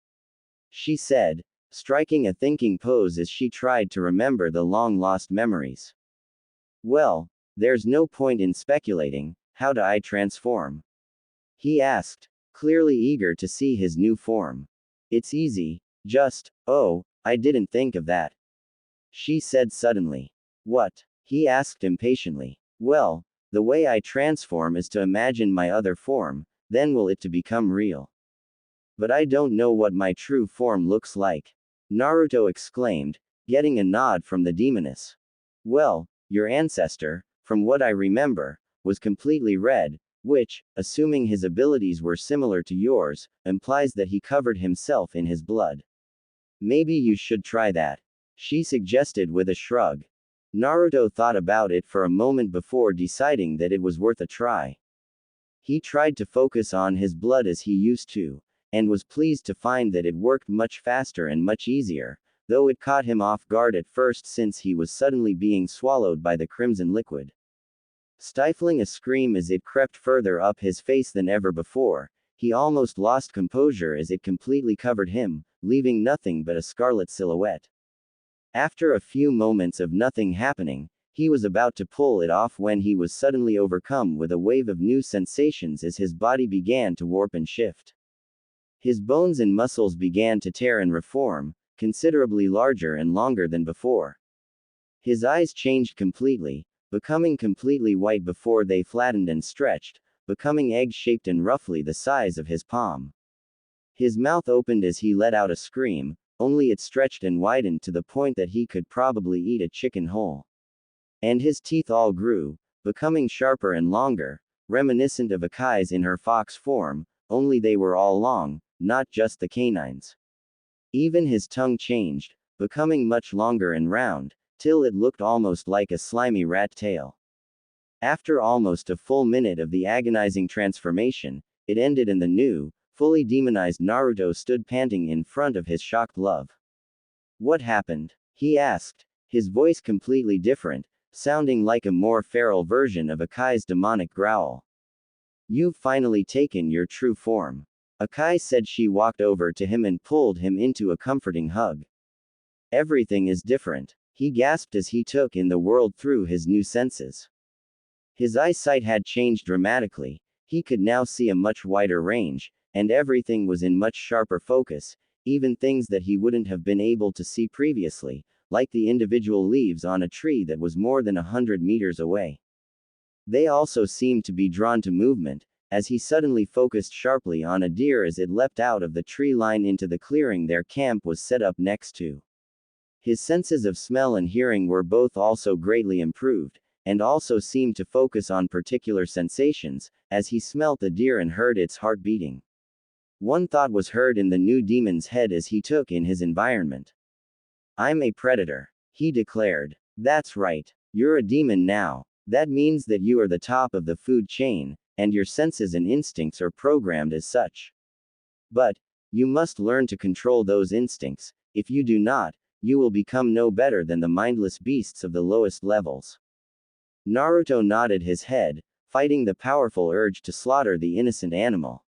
She said, striking a thinking pose as she tried to remember the long-lost memories. Well, there's no point in speculating, how do I transform? he asked, clearly eager to see his new form. It's easy, oh, I didn't think of that. She said suddenly. What? He asked impatiently. Well, the way I transform is to imagine my other form, then will it to become real. But I don't know what my true form looks like. Naruto exclaimed, getting a nod from the demoness. Well, your ancestor, from what I remember, was completely red, which, assuming his abilities were similar to yours, implies that he covered himself in his blood. Maybe you should try that, she suggested with a shrug. Naruto thought about it for a moment before deciding that it was worth a try. He tried to focus on his blood as he used to, and was pleased to find that it worked much faster and much easier, though it caught him off guard at first since he was suddenly being swallowed by the crimson liquid. Stifling a scream as it crept further up his face than ever before, he almost lost composure as it completely covered him, leaving nothing but a scarlet silhouette. After a few moments of nothing happening, he was about to pull it off when he was suddenly overcome with a wave of new sensations as his body began to warp and shift. His bones and muscles began to tear and reform, considerably larger and longer than before. His eyes changed completely, becoming completely white before they flattened and stretched, becoming egg-shaped and roughly the size of his palm. His mouth opened as he let out a scream, only it stretched and widened to the point that he could probably eat a chicken whole. And his teeth all grew, becoming sharper and longer, reminiscent of Akai's in her fox form, only they were all long, not just the canines. Even his tongue changed, becoming much longer and round, till it looked almost like a slimy rat tail. After almost a full minute of the agonizing transformation, it ended and the new, fully demonized Naruto stood panting in front of his shocked love. What happened? He asked, his voice completely different, sounding like a more feral version of Akai's demonic growl. You've finally taken your true form. Akai said. She walked over to him and pulled him into a comforting hug. Everything is different, he gasped as he took in the world through his new senses. His eyesight had changed dramatically, he could now see a much wider range, and everything was in much sharper focus, even things that he wouldn't have been able to see previously, like the individual leaves on a tree that was more than 100 meters away. They also seemed to be drawn to movement, as he suddenly focused sharply on a deer as it leapt out of the tree line into the clearing their camp was set up next to. His senses of smell and hearing were both also greatly improved, and also seemed to focus on particular sensations, as he smelt the deer and heard its heart beating. One thought was heard in the new demon's head as he took in his environment. I'm a predator, he declared. That's right, you're a demon now. That means that you are the top of the food chain, and your senses and instincts are programmed as such. But, you must learn to control those instincts. If you do not, you will become no better than the mindless beasts of the lowest levels. Naruto nodded his head, fighting the powerful urge to slaughter the innocent animal.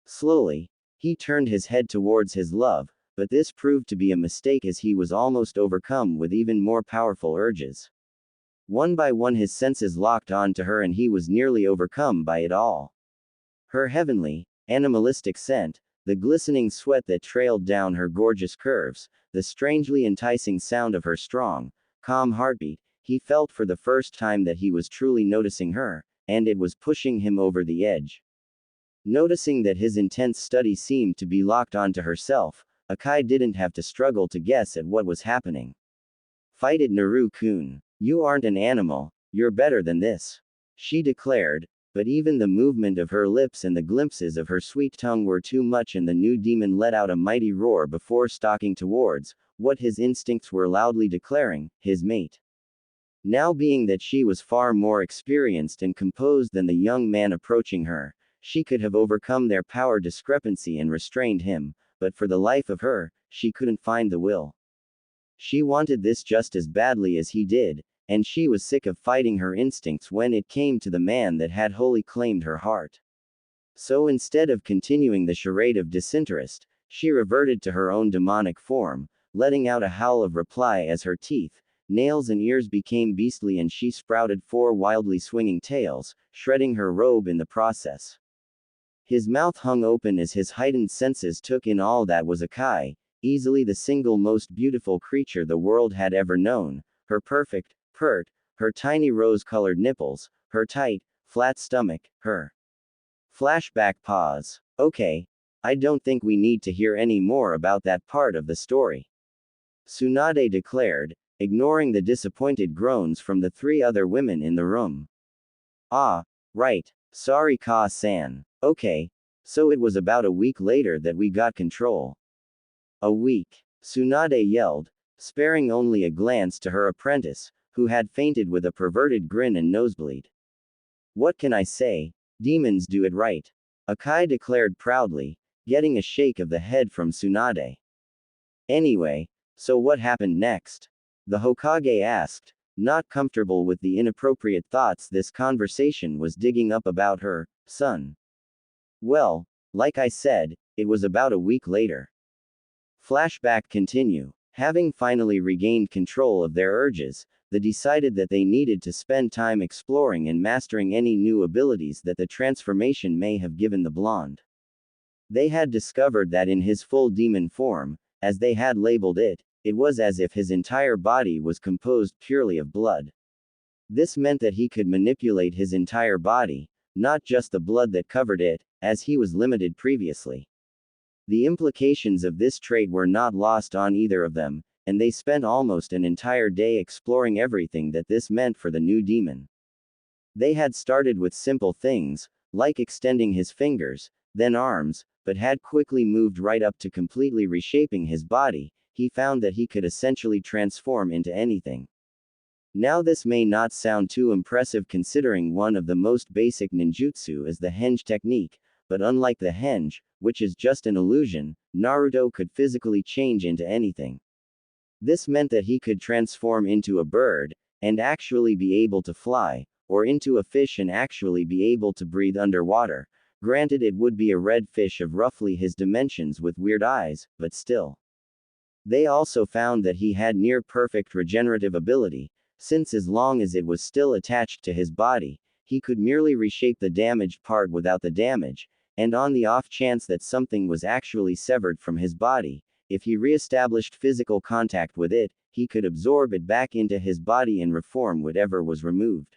Slowly, he turned his head towards his love, but this proved to be a mistake as he was almost overcome with even more powerful urges. One by one his senses locked on to her and he was nearly overcome by it all. Her heavenly, animalistic scent, the glistening sweat that trailed down her gorgeous curves, the strangely enticing sound of her strong, calm heartbeat, he felt for the first time that he was truly noticing her, and it was pushing him over the edge. Noticing that his intense study seemed to be locked onto herself, Akai didn't have to struggle to guess at what was happening. Fight it, Naru-kun. You aren't an animal, you're better than this, she declared, but even the movement of her lips and the glimpses of her sweet tongue were too much and the new demon let out a mighty roar before stalking towards, what his instincts were loudly declaring, his mate. Now being that she was far more experienced and composed than the young man approaching her, she could have overcome their power discrepancy and restrained him, but for the life of her, she couldn't find the will. She wanted this just as badly as he did, and she was sick of fighting her instincts when it came to the man that had wholly claimed her heart. So instead of continuing the charade of disinterest, she reverted to her own demonic form, letting out a howl of reply as her teeth, nails and ears became beastly and she sprouted 4 wildly swinging tails, shredding her robe in the process. His mouth hung open as his heightened senses took in all that was Akai, easily the single most beautiful creature the world had ever known, her perfect, pert, her tiny rose-colored nipples, her tight, flat stomach, her flashback pause. Okay. I don't think we need to hear any more about that part of the story, Tsunade declared, ignoring the disappointed groans from the three other women in the room. Ah, right. Sorry Ka-san. Okay. So it was about a week later that we got control. A week. Tsunade yelled, sparing only a glance to her apprentice, who had fainted with a perverted grin and nosebleed. What can I say? Demons do it right. Akai declared proudly, getting a shake of the head from Tsunade. Anyway, so what happened next? The Hokage asked, not comfortable with the inappropriate thoughts this conversation was digging up about her son. Well, like I said, it was about a week later. Flashback continue. Having finally regained control of their urges, they decided that they needed to spend time exploring and mastering any new abilities that the transformation may have given the blonde. They had discovered that in his full demon form, as they had labeled it, it was as if his entire body was composed purely of blood. This meant that he could manipulate his entire body, not just the blood that covered it, as he was limited previously. The implications of this trait were not lost on either of them, and they spent almost an entire day exploring everything that this meant for the new demon. They had started with simple things, like extending his fingers, then arms, but had quickly moved right up to completely reshaping his body. He found that he could essentially transform into anything. Now this may not sound too impressive considering one of the most basic ninjutsu is the henge technique, but unlike the henge, which is just an illusion, Naruto could physically change into anything. This meant that he could transform into a bird, and actually be able to fly, or into a fish and actually be able to breathe underwater. Granted, it would be a red fish of roughly his dimensions with weird eyes, but still. They also found that he had near-perfect regenerative ability, since as long as it was still attached to his body, he could merely reshape the damaged part without the damage, and on the off chance that something was actually severed from his body, if he re-established physical contact with it, he could absorb it back into his body and reform whatever was removed.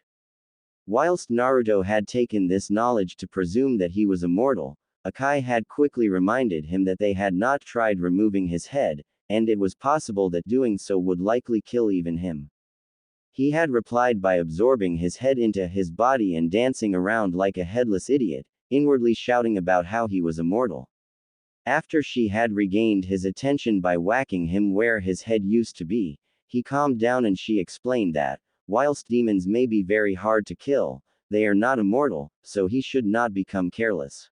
Whilst Naruto had taken this knowledge to presume that he was immortal, Akai had quickly reminded him that they had not tried removing his head, and it was possible that doing so would likely kill even him. He had replied by absorbing his head into his body and dancing around like a headless idiot, inwardly shouting about how he was immortal. After she had regained his attention by whacking him where his head used to be, he calmed down and she explained that, whilst demons may be very hard to kill, they are not immortal, so he should not become careless.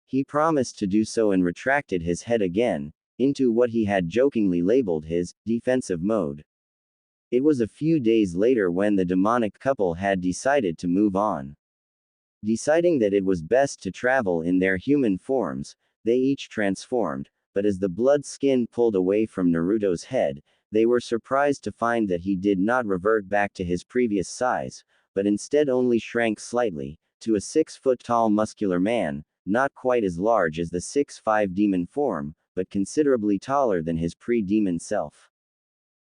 He promised to do so and retracted his head again, into what he had jokingly labeled his defensive mode. It was a few days later when the demonic couple had decided to move on. Deciding that it was best to travel in their human forms, they each transformed, but as the blood skin pulled away from Naruto's head, they were surprised to find that he did not revert back to his previous size, but instead only shrank slightly, to a 6-foot-tall muscular man, not quite as large as the 6'5" demon form, but considerably taller than his pre-demon self.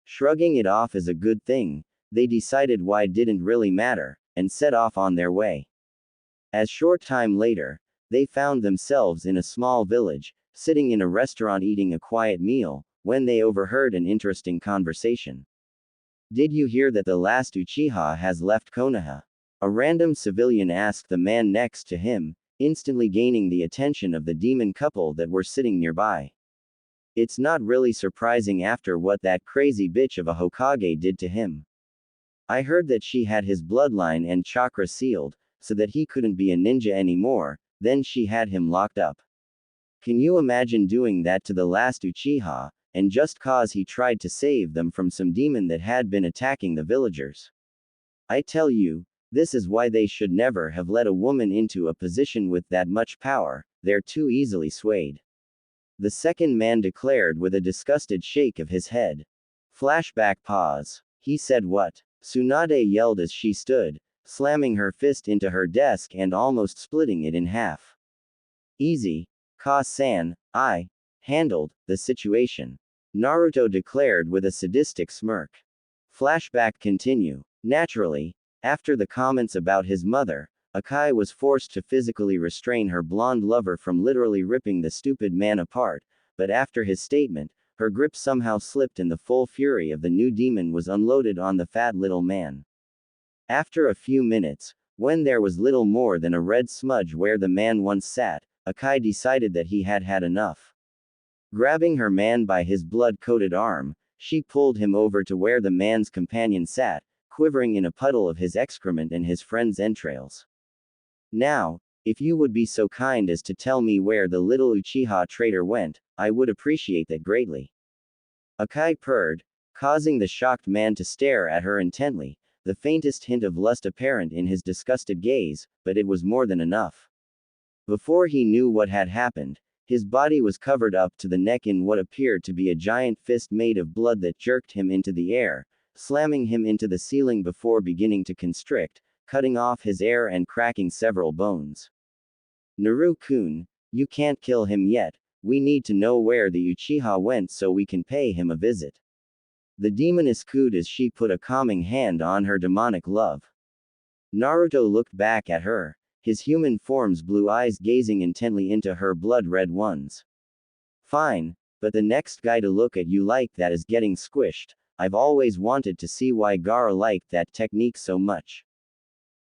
Shrugging it off as a good thing, they decided why didn't really matter, and set off on their way. As short time later, they found themselves in a small village, sitting in a restaurant eating a quiet meal, when they overheard an interesting conversation. Did you hear that the last Uchiha has left Konoha? A random civilian asked the man next to him, instantly gaining the attention of the demon couple that were sitting nearby. It's not really surprising after what that crazy bitch of a Hokage did to him. I heard that she had his bloodline and chakra sealed, so that he couldn't be a ninja anymore, then she had him locked up. Can you imagine doing that to the last Uchiha, and just cause he tried to save them from some demon that had been attacking the villagers? I tell you, this is why they should never have let a woman into a position with that much power, they're too easily swayed. The second man declared with a disgusted shake of his head. Flashback pause. He said what? Tsunade yelled as she stood, slamming her fist into her desk and almost splitting it in half. Easy, Ka-san, I handled the situation. Naruto declared with a sadistic smirk. Flashback continue. Naturally, after the comments about his mother, Akai was forced to physically restrain her blonde lover from literally ripping the stupid man apart, but after his statement, her grip somehow slipped and the full fury of the new demon was unloaded on the fat little man. After a few minutes, when there was little more than a red smudge where the man once sat, Akai decided that he had had enough. Grabbing her man by his blood-coated arm, she pulled him over to where the man's companion sat, quivering in a puddle of his excrement and his friend's entrails. Now, if you would be so kind as to tell me where the little Uchiha traitor went, I would appreciate that greatly. Akai purred, causing the shocked man to stare at her intently, the faintest hint of lust apparent in his disgusted gaze, but it was more than enough. Before he knew what had happened, his body was covered up to the neck in what appeared to be a giant fist made of blood that jerked him into the air, slamming him into the ceiling before beginning to constrict, cutting off his air and cracking several bones. Naru-kun, you can't kill him yet, we need to know where the Uchiha went so we can pay him a visit. The demoness cooed as she put a calming hand on her demonic love. Naruto looked back at her, his human form's blue eyes gazing intently into her blood-red ones. Fine, but the next guy to look at you like that is getting squished. I've always wanted to see why Gaara liked that technique so much.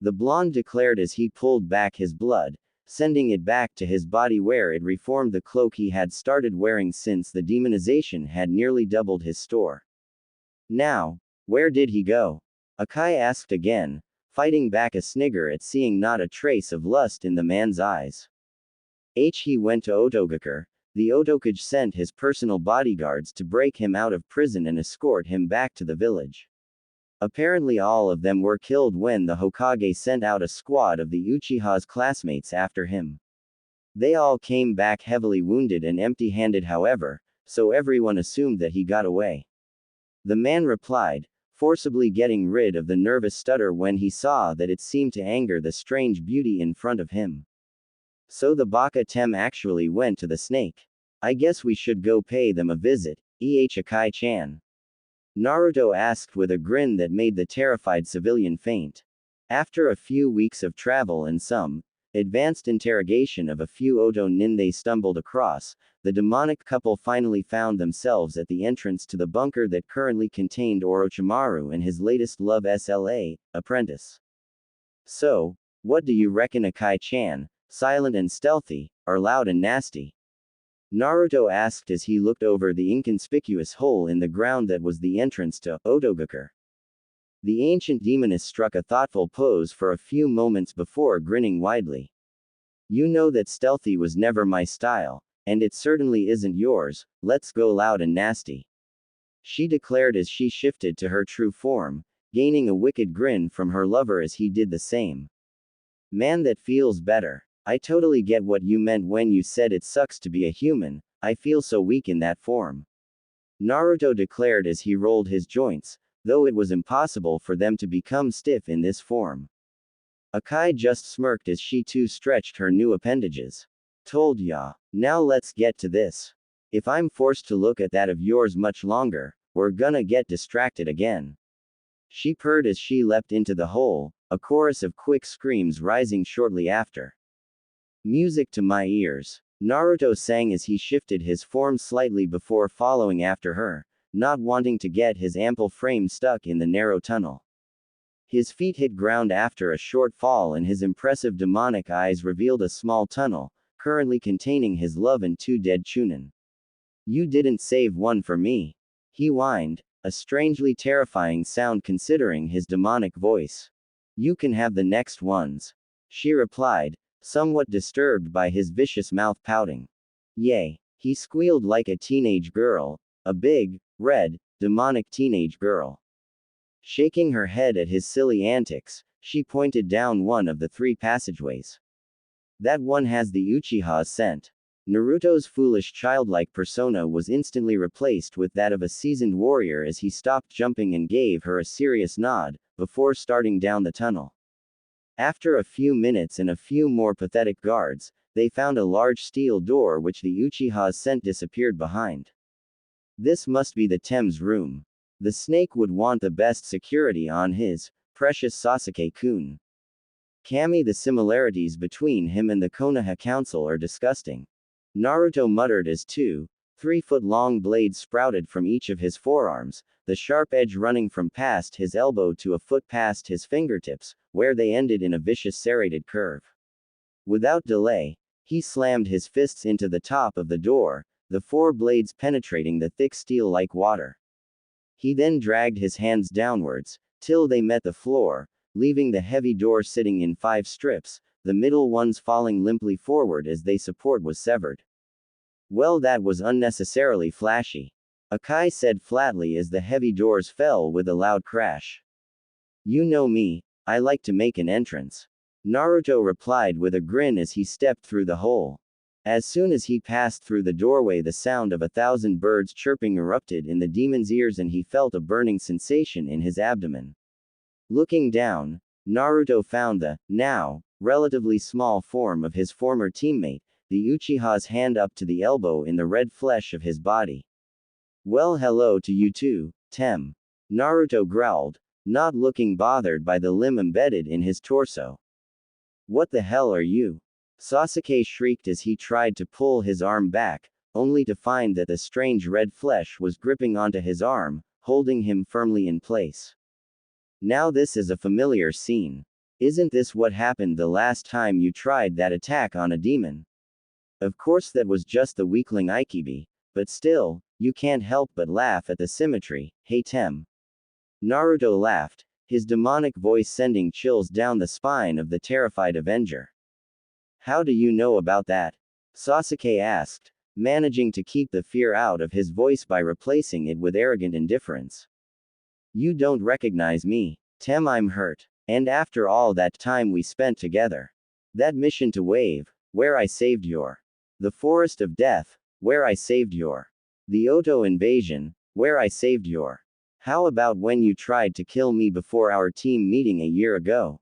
The blonde declared as he pulled back his blood, sending it back to his body where it reformed the cloak he had started wearing since the demonization had nearly doubled his store. Now, where did he go? Akai asked again, fighting back a snigger at seeing not a trace of lust in the man's eyes. He went to Otogakure. The Otokage sent his personal bodyguards to break him out of prison and escort him back to the village. Apparently all of them were killed when the Hokage sent out a squad of the Uchiha's classmates after him. They all came back heavily wounded and empty-handed however, so everyone assumed that he got away. The man replied, forcibly getting rid of the nervous stutter when he saw that it seemed to anger the strange beauty in front of him. So the Baka Tem actually went to the snake. I guess we should go pay them a visit, Akai-chan. Naruto asked with a grin that made the terrified civilian faint. After a few weeks of travel and some advanced interrogation of a few Oto nin they stumbled across, the demonic couple finally found themselves at the entrance to the bunker that currently contained Orochimaru and his latest love SLA, apprentice. So, what do you reckon Akai-chan, silent and stealthy, or loud and nasty? Naruto asked as he looked over the inconspicuous hole in the ground that was the entrance to Otogakure. The ancient demoness struck a thoughtful pose for a few moments before grinning widely. You know that stealthy was never my style, and it certainly isn't yours, let's go loud and nasty. She declared as she shifted to her true form, gaining a wicked grin from her lover as he did the same. Man, that feels better. I totally get what you meant when you said it sucks to be a human, I feel so weak in that form. Naruto declared as he rolled his joints, though it was impossible for them to become stiff in this form. Akai just smirked as she too stretched her new appendages. Told ya. Now let's get to this. If I'm forced to look at that of yours much longer, we're gonna get distracted again. She purred as she leapt into the hole, a chorus of quick screams rising shortly after. Music to my ears. Naruto sang as he shifted his form slightly before following after her, not wanting to get his ample frame stuck in the narrow tunnel. His feet hit ground after a short fall and his impressive demonic eyes revealed a small tunnel, currently containing his love and two dead Chunin. You didn't save one for me. He whined, a strangely terrifying sound considering his demonic voice. You can have the next ones. She replied, somewhat disturbed by his vicious mouth pouting. Yay. He squealed like a teenage girl, a big, red, demonic teenage girl. Shaking her head at his silly antics, she pointed down one of the three passageways. That one has the Uchiha's scent. Naruto's foolish childlike persona was instantly replaced with that of a seasoned warrior as he stopped jumping and gave her a serious nod, before starting down the tunnel. After a few minutes and a few more pathetic guards, they found a large steel door which the Uchiha's scent disappeared behind. This must be the Tem's room. The snake would want the best security on his precious Sasuke-kun. Kami, the similarities between him and the Konoha council are disgusting. Naruto muttered as 2-3-foot-long blades sprouted from each of his forearms, the sharp edge running from past his elbow to a foot past his fingertips, where they ended in a vicious serrated curve. Without delay, he slammed his fists into the top of the door, the 4 blades penetrating the thick steel like water. He then dragged his hands downwards, till they met the floor, leaving the heavy door sitting in 5 strips, the middle ones falling limply forward as their support was severed. Well, that was unnecessarily flashy. Akai said flatly as the heavy doors fell with a loud crash. You know me, I like to make an entrance. Naruto replied with a grin as he stepped through the hole. As soon as he passed through the doorway, the sound of 1,000 birds chirping erupted in the demon's ears and he felt a burning sensation in his abdomen. Looking down, Naruto found the, now, relatively small form of his former teammate, the Uchiha's hand up to the elbow in the red flesh of his body. Well, hello to you too, Tem. Naruto growled, not looking bothered by the limb embedded in his torso. What the hell are you? Sasuke shrieked as he tried to pull his arm back, only to find that the strange red flesh was gripping onto his arm, holding him firmly in place. Now this is a familiar scene. Isn't this what happened the last time you tried that attack on a demon? Of course that was just the weakling Aikibi, but still, you can't help but laugh at the symmetry, hey Tem. Naruto laughed, his demonic voice sending chills down the spine of the terrified Avenger. How do you know about that? Sasuke asked, managing to keep the fear out of his voice by replacing it with arrogant indifference. You don't recognize me, Tem. I'm hurt. And after all that time we spent together. That mission to Wave, where I saved your. The Forest of Death, where I saved your. The Oto invasion, where I saved your. How about when you tried to kill me before our team meeting a year ago?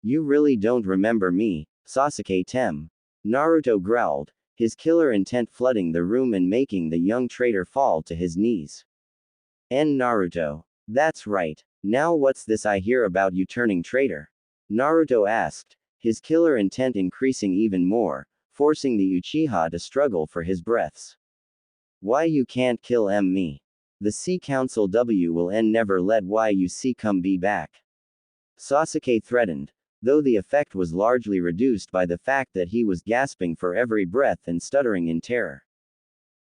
You really don't remember me, Sasuke Tem. Naruto growled, his killer intent flooding the room and making the young traitor fall to his knees. Naruto. That's right. Now what's this I hear about you turning traitor? Naruto asked, his killer intent increasing even more, forcing the Uchiha to struggle for his breaths. Why you can't kill me? The Sea Council will never let you come be back. Sasuke threatened, though the effect was largely reduced by the fact that he was gasping for every breath and stuttering in terror.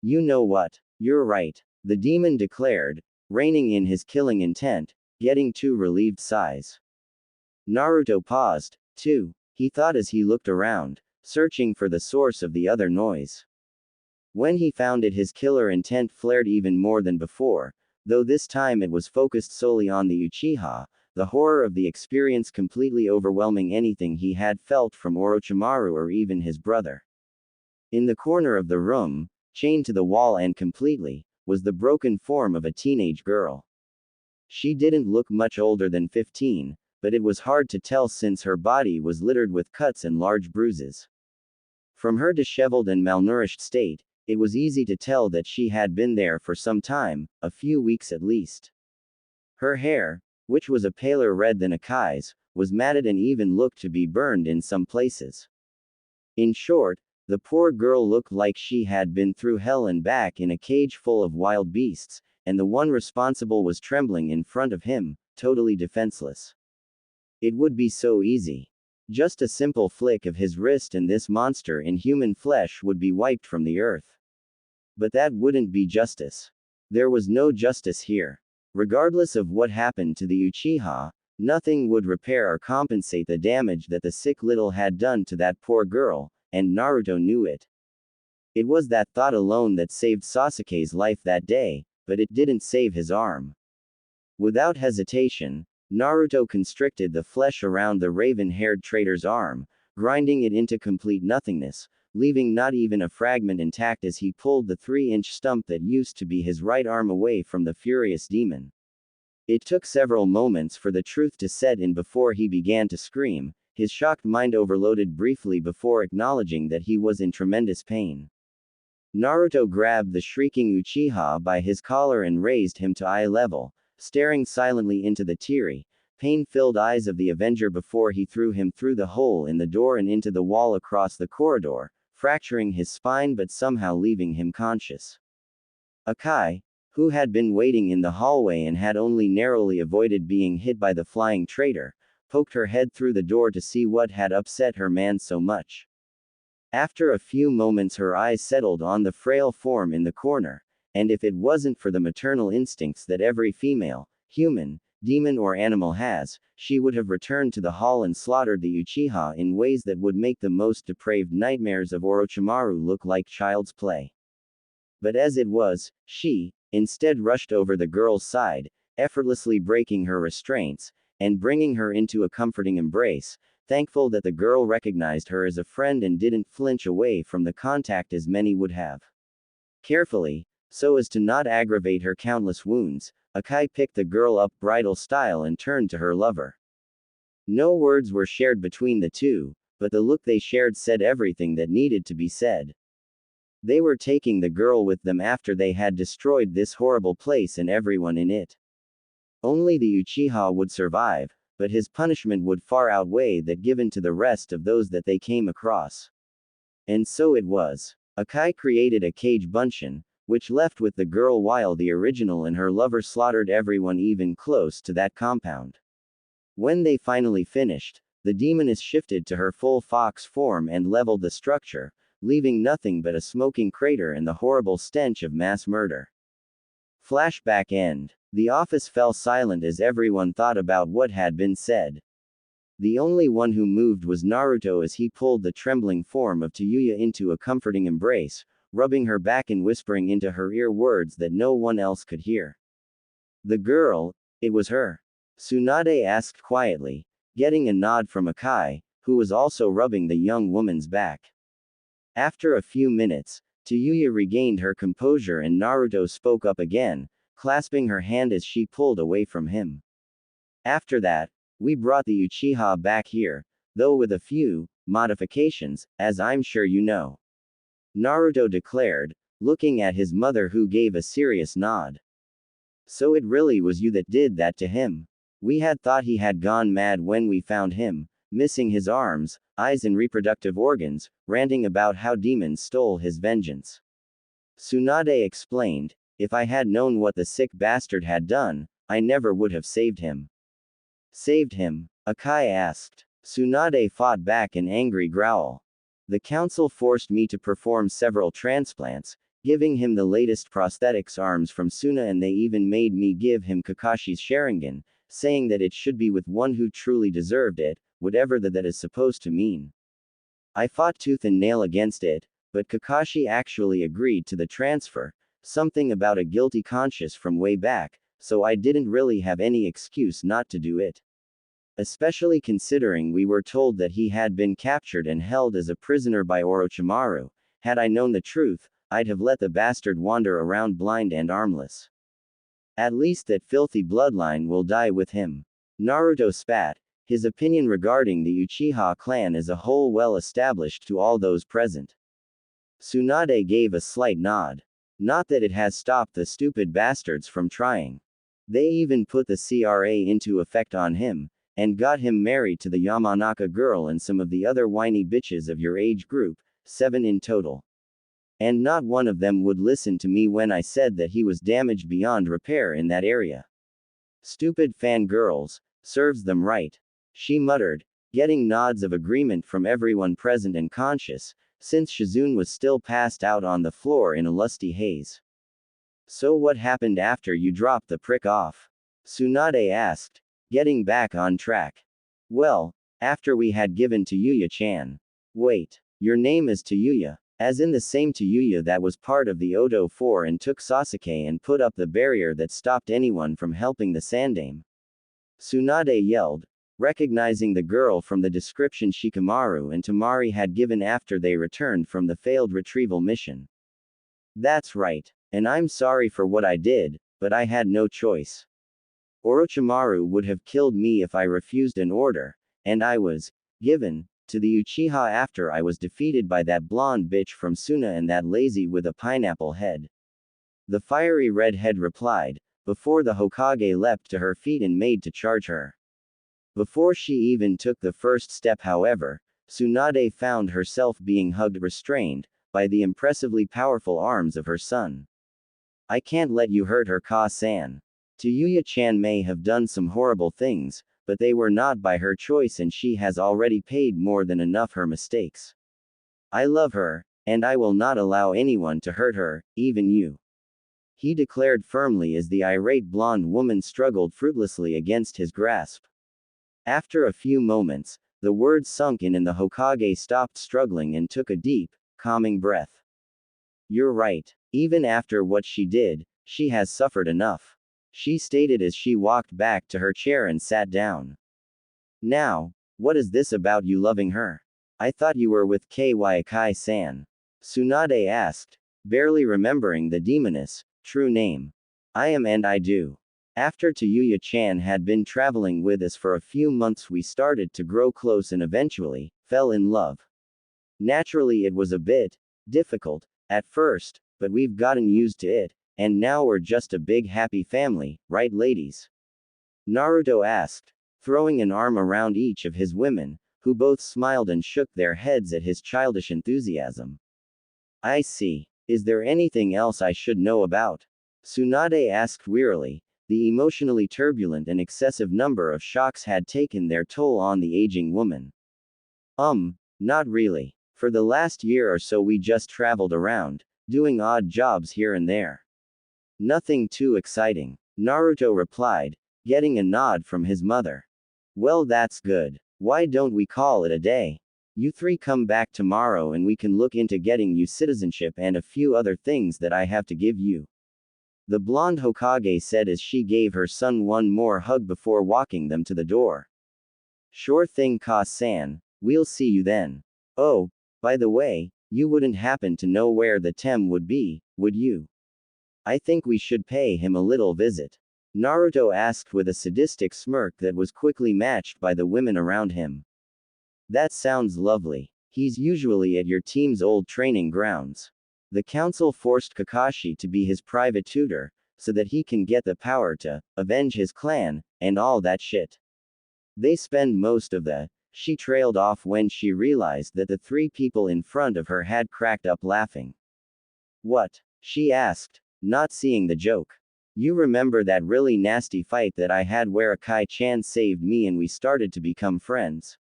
You know what? You're right, the demon declared, reining in his killing intent, getting 2 relieved sighs. Naruto paused, too, he thought as he looked around, searching for the source of the other noise. When he found it, his killer intent flared even more than before, though this time it was focused solely on the Uchiha, the horror of the experience completely overwhelming anything he had felt from Orochimaru or even his brother. In the corner of the room, chained to the wall and completely, was the broken form of a teenage girl. She didn't look much older than 15, but it was hard to tell since her body was littered with cuts and large bruises. From her disheveled and malnourished state, it was easy to tell that she had been there for some time, a few weeks at least. Her hair, which was a paler red than Akai's, was matted and even looked to be burned in some places. In short, the poor girl looked like she had been through hell and back in a cage full of wild beasts, and the one responsible was trembling in front of him, totally defenseless. It would be so easy. Just a simple flick of his wrist and this monster in human flesh would be wiped from the earth. But that wouldn't be justice. There was no justice here. Regardless of what happened to the Uchiha, nothing would repair or compensate the damage that the sick little had done to that poor girl, and Naruto knew it. It was that thought alone that saved Sasuke's life that day, but it didn't save his arm. Without hesitation, Naruto constricted the flesh around the raven-haired traitor's arm, grinding it into complete nothingness, leaving not even a fragment intact as he pulled the 3-inch stump that used to be his right arm away from the furious demon. It took several moments for the truth to set in before he began to scream, his shocked mind overloaded briefly before acknowledging that he was in tremendous pain. Naruto grabbed the shrieking Uchiha by his collar and raised him to eye level, staring silently into the teary, pain-filled eyes of the Avenger before he threw him through the hole in the door and into the wall across the corridor, fracturing his spine but somehow leaving him conscious. Akai, who had been waiting in the hallway and had only narrowly avoided being hit by the flying traitor, poked her head through the door to see what had upset her man so much. After a few moments her eyes settled on the frail form in the corner, and if it wasn't for the maternal instincts that every female, human, demon or animal has, she would have returned to the hall and slaughtered the Uchiha in ways that would make the most depraved nightmares of Orochimaru look like child's play. But as it was, she, instead rushed over the girl's side, effortlessly breaking her restraints, and bringing her into a comforting embrace, thankful that the girl recognized her as a friend and didn't flinch away from the contact as many would have. Carefully, so as to not aggravate her countless wounds, Akai picked the girl up bridal style and turned to her lover. No words were shared between the two, but the look they shared said everything that needed to be said. They were taking the girl with them after they had destroyed this horrible place and everyone in it. Only the Uchiha would survive, but his punishment would far outweigh that given to the rest of those that they came across. And so it was. Akai created a cage buncheon, which left with the girl while the original and her lover slaughtered everyone even close to that compound. When they finally finished, the demoness shifted to her full fox form and leveled the structure, leaving nothing but a smoking crater and the horrible stench of mass murder. Flashback end. The office fell silent as everyone thought about what had been said. The only one who moved was Naruto as he pulled the trembling form of Tayuya into a comforting embrace, rubbing her back and whispering into her ear words that no one else could hear. The girl, it was her? Tsunade asked quietly, getting a nod from Akai, who was also rubbing the young woman's back. After a few minutes, Tayuya regained her composure and Naruto spoke up again, clasping her hand as she pulled away from him. After that, we brought the Uchiha back here, though with a few modifications, as I'm sure you know. Naruto declared, looking at his mother who gave a serious nod. So it really was you that did that to him. We had thought he had gone mad when we found him, missing his arms, eyes and reproductive organs, ranting about how demons stole his vengeance. Tsunade explained, if I had known what the sick bastard had done, I never would have saved him. Saved him? Akai asked. Tsunade fought back an angry growl. The council forced me to perform several transplants, giving him the latest prosthetics arms from Suna, and they even made me give him Kakashi's Sharingan, saying that it should be with one who truly deserved it, whatever that is supposed to mean. I fought tooth and nail against it, but Kakashi actually agreed to the transfer, something about a guilty conscience from way back, so I didn't really have any excuse not to do it. Especially considering we were told that he had been captured and held as a prisoner by Orochimaru. Had I known the truth, I'd have let the bastard wander around blind and armless. At least that filthy bloodline will die with him. Naruto spat, his opinion regarding the Uchiha clan as a whole well established to all those present. Tsunade gave a slight nod. Not that it has stopped the stupid bastards from trying. They even put the CRA into effect on him, and got him married to the Yamanaka girl and some of the other whiny bitches of your age group, 7 in total. And not one of them would listen to me when I said that he was damaged beyond repair in that area. Stupid fangirls, serves them right. She muttered, getting nods of agreement from everyone present and conscious, since Shizune was still passed out on the floor in a lusty haze. So what happened after you dropped the prick off? Tsunade asked, getting back on track. Well, after we had given Tayuya-chan. Wait, your name is Tayuya, as in the same Tayuya that was part of the Odo 4 and took Sasuke and put up the barrier that stopped anyone from helping the Sandame. Tsunade yelled, recognizing the girl from the description Shikamaru and Tamari had given after they returned from the failed retrieval mission. That's right, and I'm sorry for what I did, but I had no choice. Orochimaru would have killed me if I refused an order, and I was given to the Uchiha after I was defeated by that blonde bitch from Suna and that lazy with a pineapple head. The fiery redhead replied, before the Hokage leapt to her feet and made to charge her. Before she even took the first step, however, Tsunade found herself being hugged restrained by the impressively powerful arms of her son. I can't let you hurt her, Ka-san. Tsuyu-chan may have done some horrible things, but they were not by her choice and she has already paid more than enough her mistakes. I love her, and I will not allow anyone to hurt her, even you. He declared firmly as the irate blonde woman struggled fruitlessly against his grasp. After a few moments, the words sunk in and the Hokage stopped struggling and took a deep, calming breath. You're right. Even after what she did, she has suffered enough. She stated as she walked back to her chair and sat down. Now, what is this about you loving her? I thought you were with Akai-san. Tsunade asked, barely remembering the demoness' true name. I am and I do. After Tsuyu-chan had been traveling with us for a few months, we started to grow close and eventually fell in love. Naturally, it was a bit difficult at first, but we've gotten used to it, and now we're just a big happy family, right, ladies? Naruto asked, throwing an arm around each of his women, who both smiled and shook their heads at his childish enthusiasm. I see. Is there anything else I should know about? Tsunade asked wearily. The emotionally turbulent and excessive number of shocks had taken their toll on the aging woman. Not really. For the last year or so we just traveled around, doing odd jobs here and there. Nothing too exciting, Naruto replied, getting a nod from his mother. Well, that's good. Why don't we call it a day? You three come back tomorrow and we can look into getting you citizenship and a few other things that I have to give you. The blonde Hokage said as she gave her son one more hug before walking them to the door. Sure thing, Ka-san. We'll see you then. Oh, by the way, you wouldn't happen to know where the Tem would be, would you? I think we should pay him a little visit. Naruto asked with a sadistic smirk that was quickly matched by the women around him. That sounds lovely. He's usually at your team's old training grounds. The council forced Kakashi to be his private tutor, so that he can get the power to avenge his clan, and all that shit. They spend most of the. She trailed off when she realized that the three people in front of her had cracked up laughing. What? She asked, not seeing the joke. You remember that really nasty fight that I had where Akai-chan saved me and we started to become friends?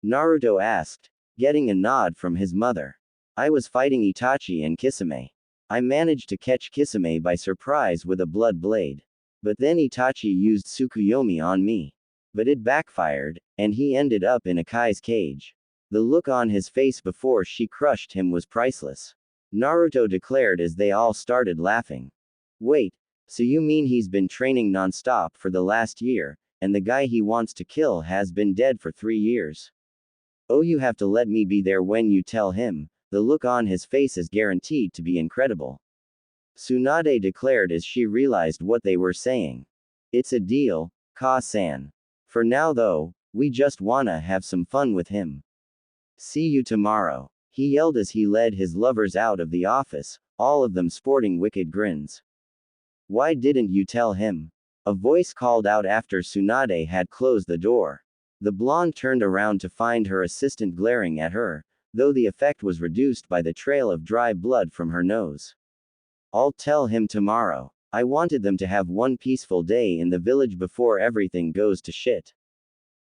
Naruto asked, getting a nod from his mother. I was fighting Itachi and Kisame. I managed to catch Kisame by surprise with a blood blade. But then Itachi used Tsukuyomi on me. But it backfired, and he ended up in Akai's cage. The look on his face before she crushed him was priceless. Naruto declared as they all started laughing. Wait, so you mean he's been training non-stop for the last year, and the guy he wants to kill has been dead for 3 years? Oh, you have to let me be there when you tell him. The look on his face is guaranteed to be incredible. Tsunade declared as she realized what they were saying. It's a deal, Ka-san. For now though, we just wanna have some fun with him. See you tomorrow, he yelled as he led his lovers out of the office, all of them sporting wicked grins. Why didn't you tell him? A voice called out after Tsunade had closed the door. The blonde turned around to find her assistant glaring at her, though the effect was reduced by the trail of dry blood from her nose. I'll tell him tomorrow. I wanted them to have one peaceful day in the village before everything goes to shit.